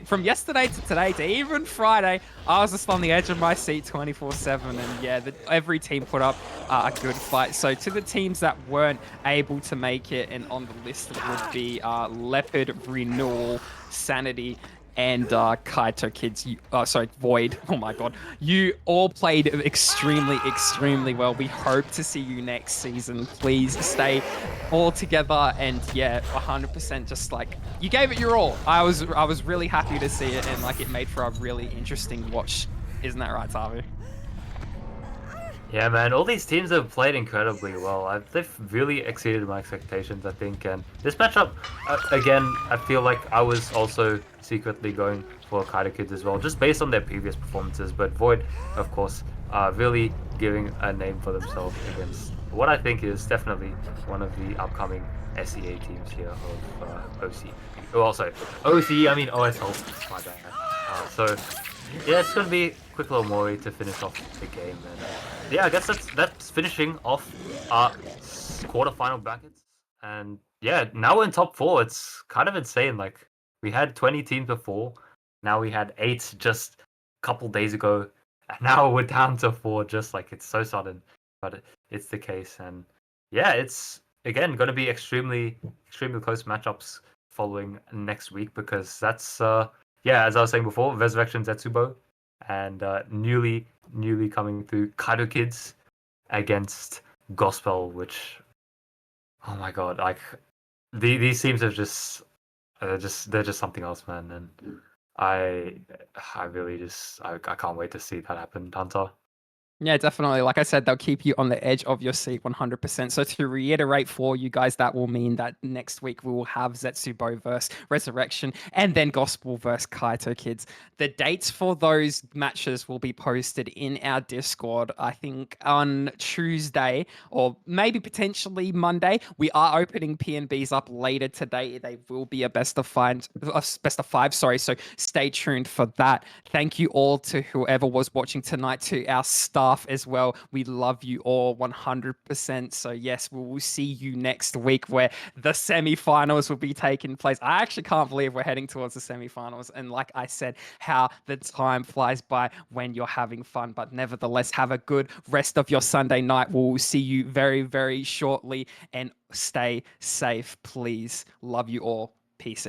from yesterday to today to even Friday, I was just on the edge of my seat 24/7, and yeah, every team put up a good fight. So to the teams that weren't able to make it, and on the list would be Leopard, Renewal, Sanity, and KaitOkids, sorry, Void. Oh my god. You all played extremely, extremely well. We hope to see you next season. Please stay all together, and yeah, 100% just like, you gave it your all. I was really happy to see it, and like, it made for a really interesting watch. Isn't that right, Tavi? Yeah, man, all these teams have played incredibly well. They've really exceeded my expectations, I think. And this matchup, again, I feel like I was also secretly going for KaitOkids as well, just based on their previous performances. But Void, of course, really giving a name for themselves against what I think is definitely one of the upcoming SEA teams here of OC. Well, sorry, OC, I mean OSL, my bad. So yeah, it's gonna be quick little Mori to finish off the game, and yeah, I guess that's finishing off our quarterfinal brackets. And yeah, now we're in top four. It's kind of insane. Like we had 20 teams before, now we had 8 just a couple days ago, and now we're down to 4. Just like it's so sudden, but it's the case. And yeah, it's again going to be extremely close matchups following next week because that's yeah, as I was saying before, Resurrection Zetsubo and newly coming through KaitOkids against Gospel, which oh my god, like these teams are just they're just something else, man. And I I really just I can't wait to see that happen, Hunter. Yeah, definitely. Like I said, they'll keep you on the edge of your seat 100%. So to reiterate for you guys, that will mean that next week we will have Zetsubo versus Resurrection and then Gospel versus KaitOkids. The dates for those matches will be posted in our Discord, I think on Tuesday or maybe potentially Monday. We are opening PNBs up later today. They will be a best of five, sorry. So stay tuned for that. Thank you all to whoever was watching tonight, to our staff as well. We love you all 100%. So yes, we will see you next week where the semi-finals will be taking place. I actually can't believe we're heading towards the semi-finals. And like I said, how the time flies by when you're having fun. But nevertheless, have a good rest of your Sunday night. We'll see you very shortly, and stay safe, please. Love you all. Peace out.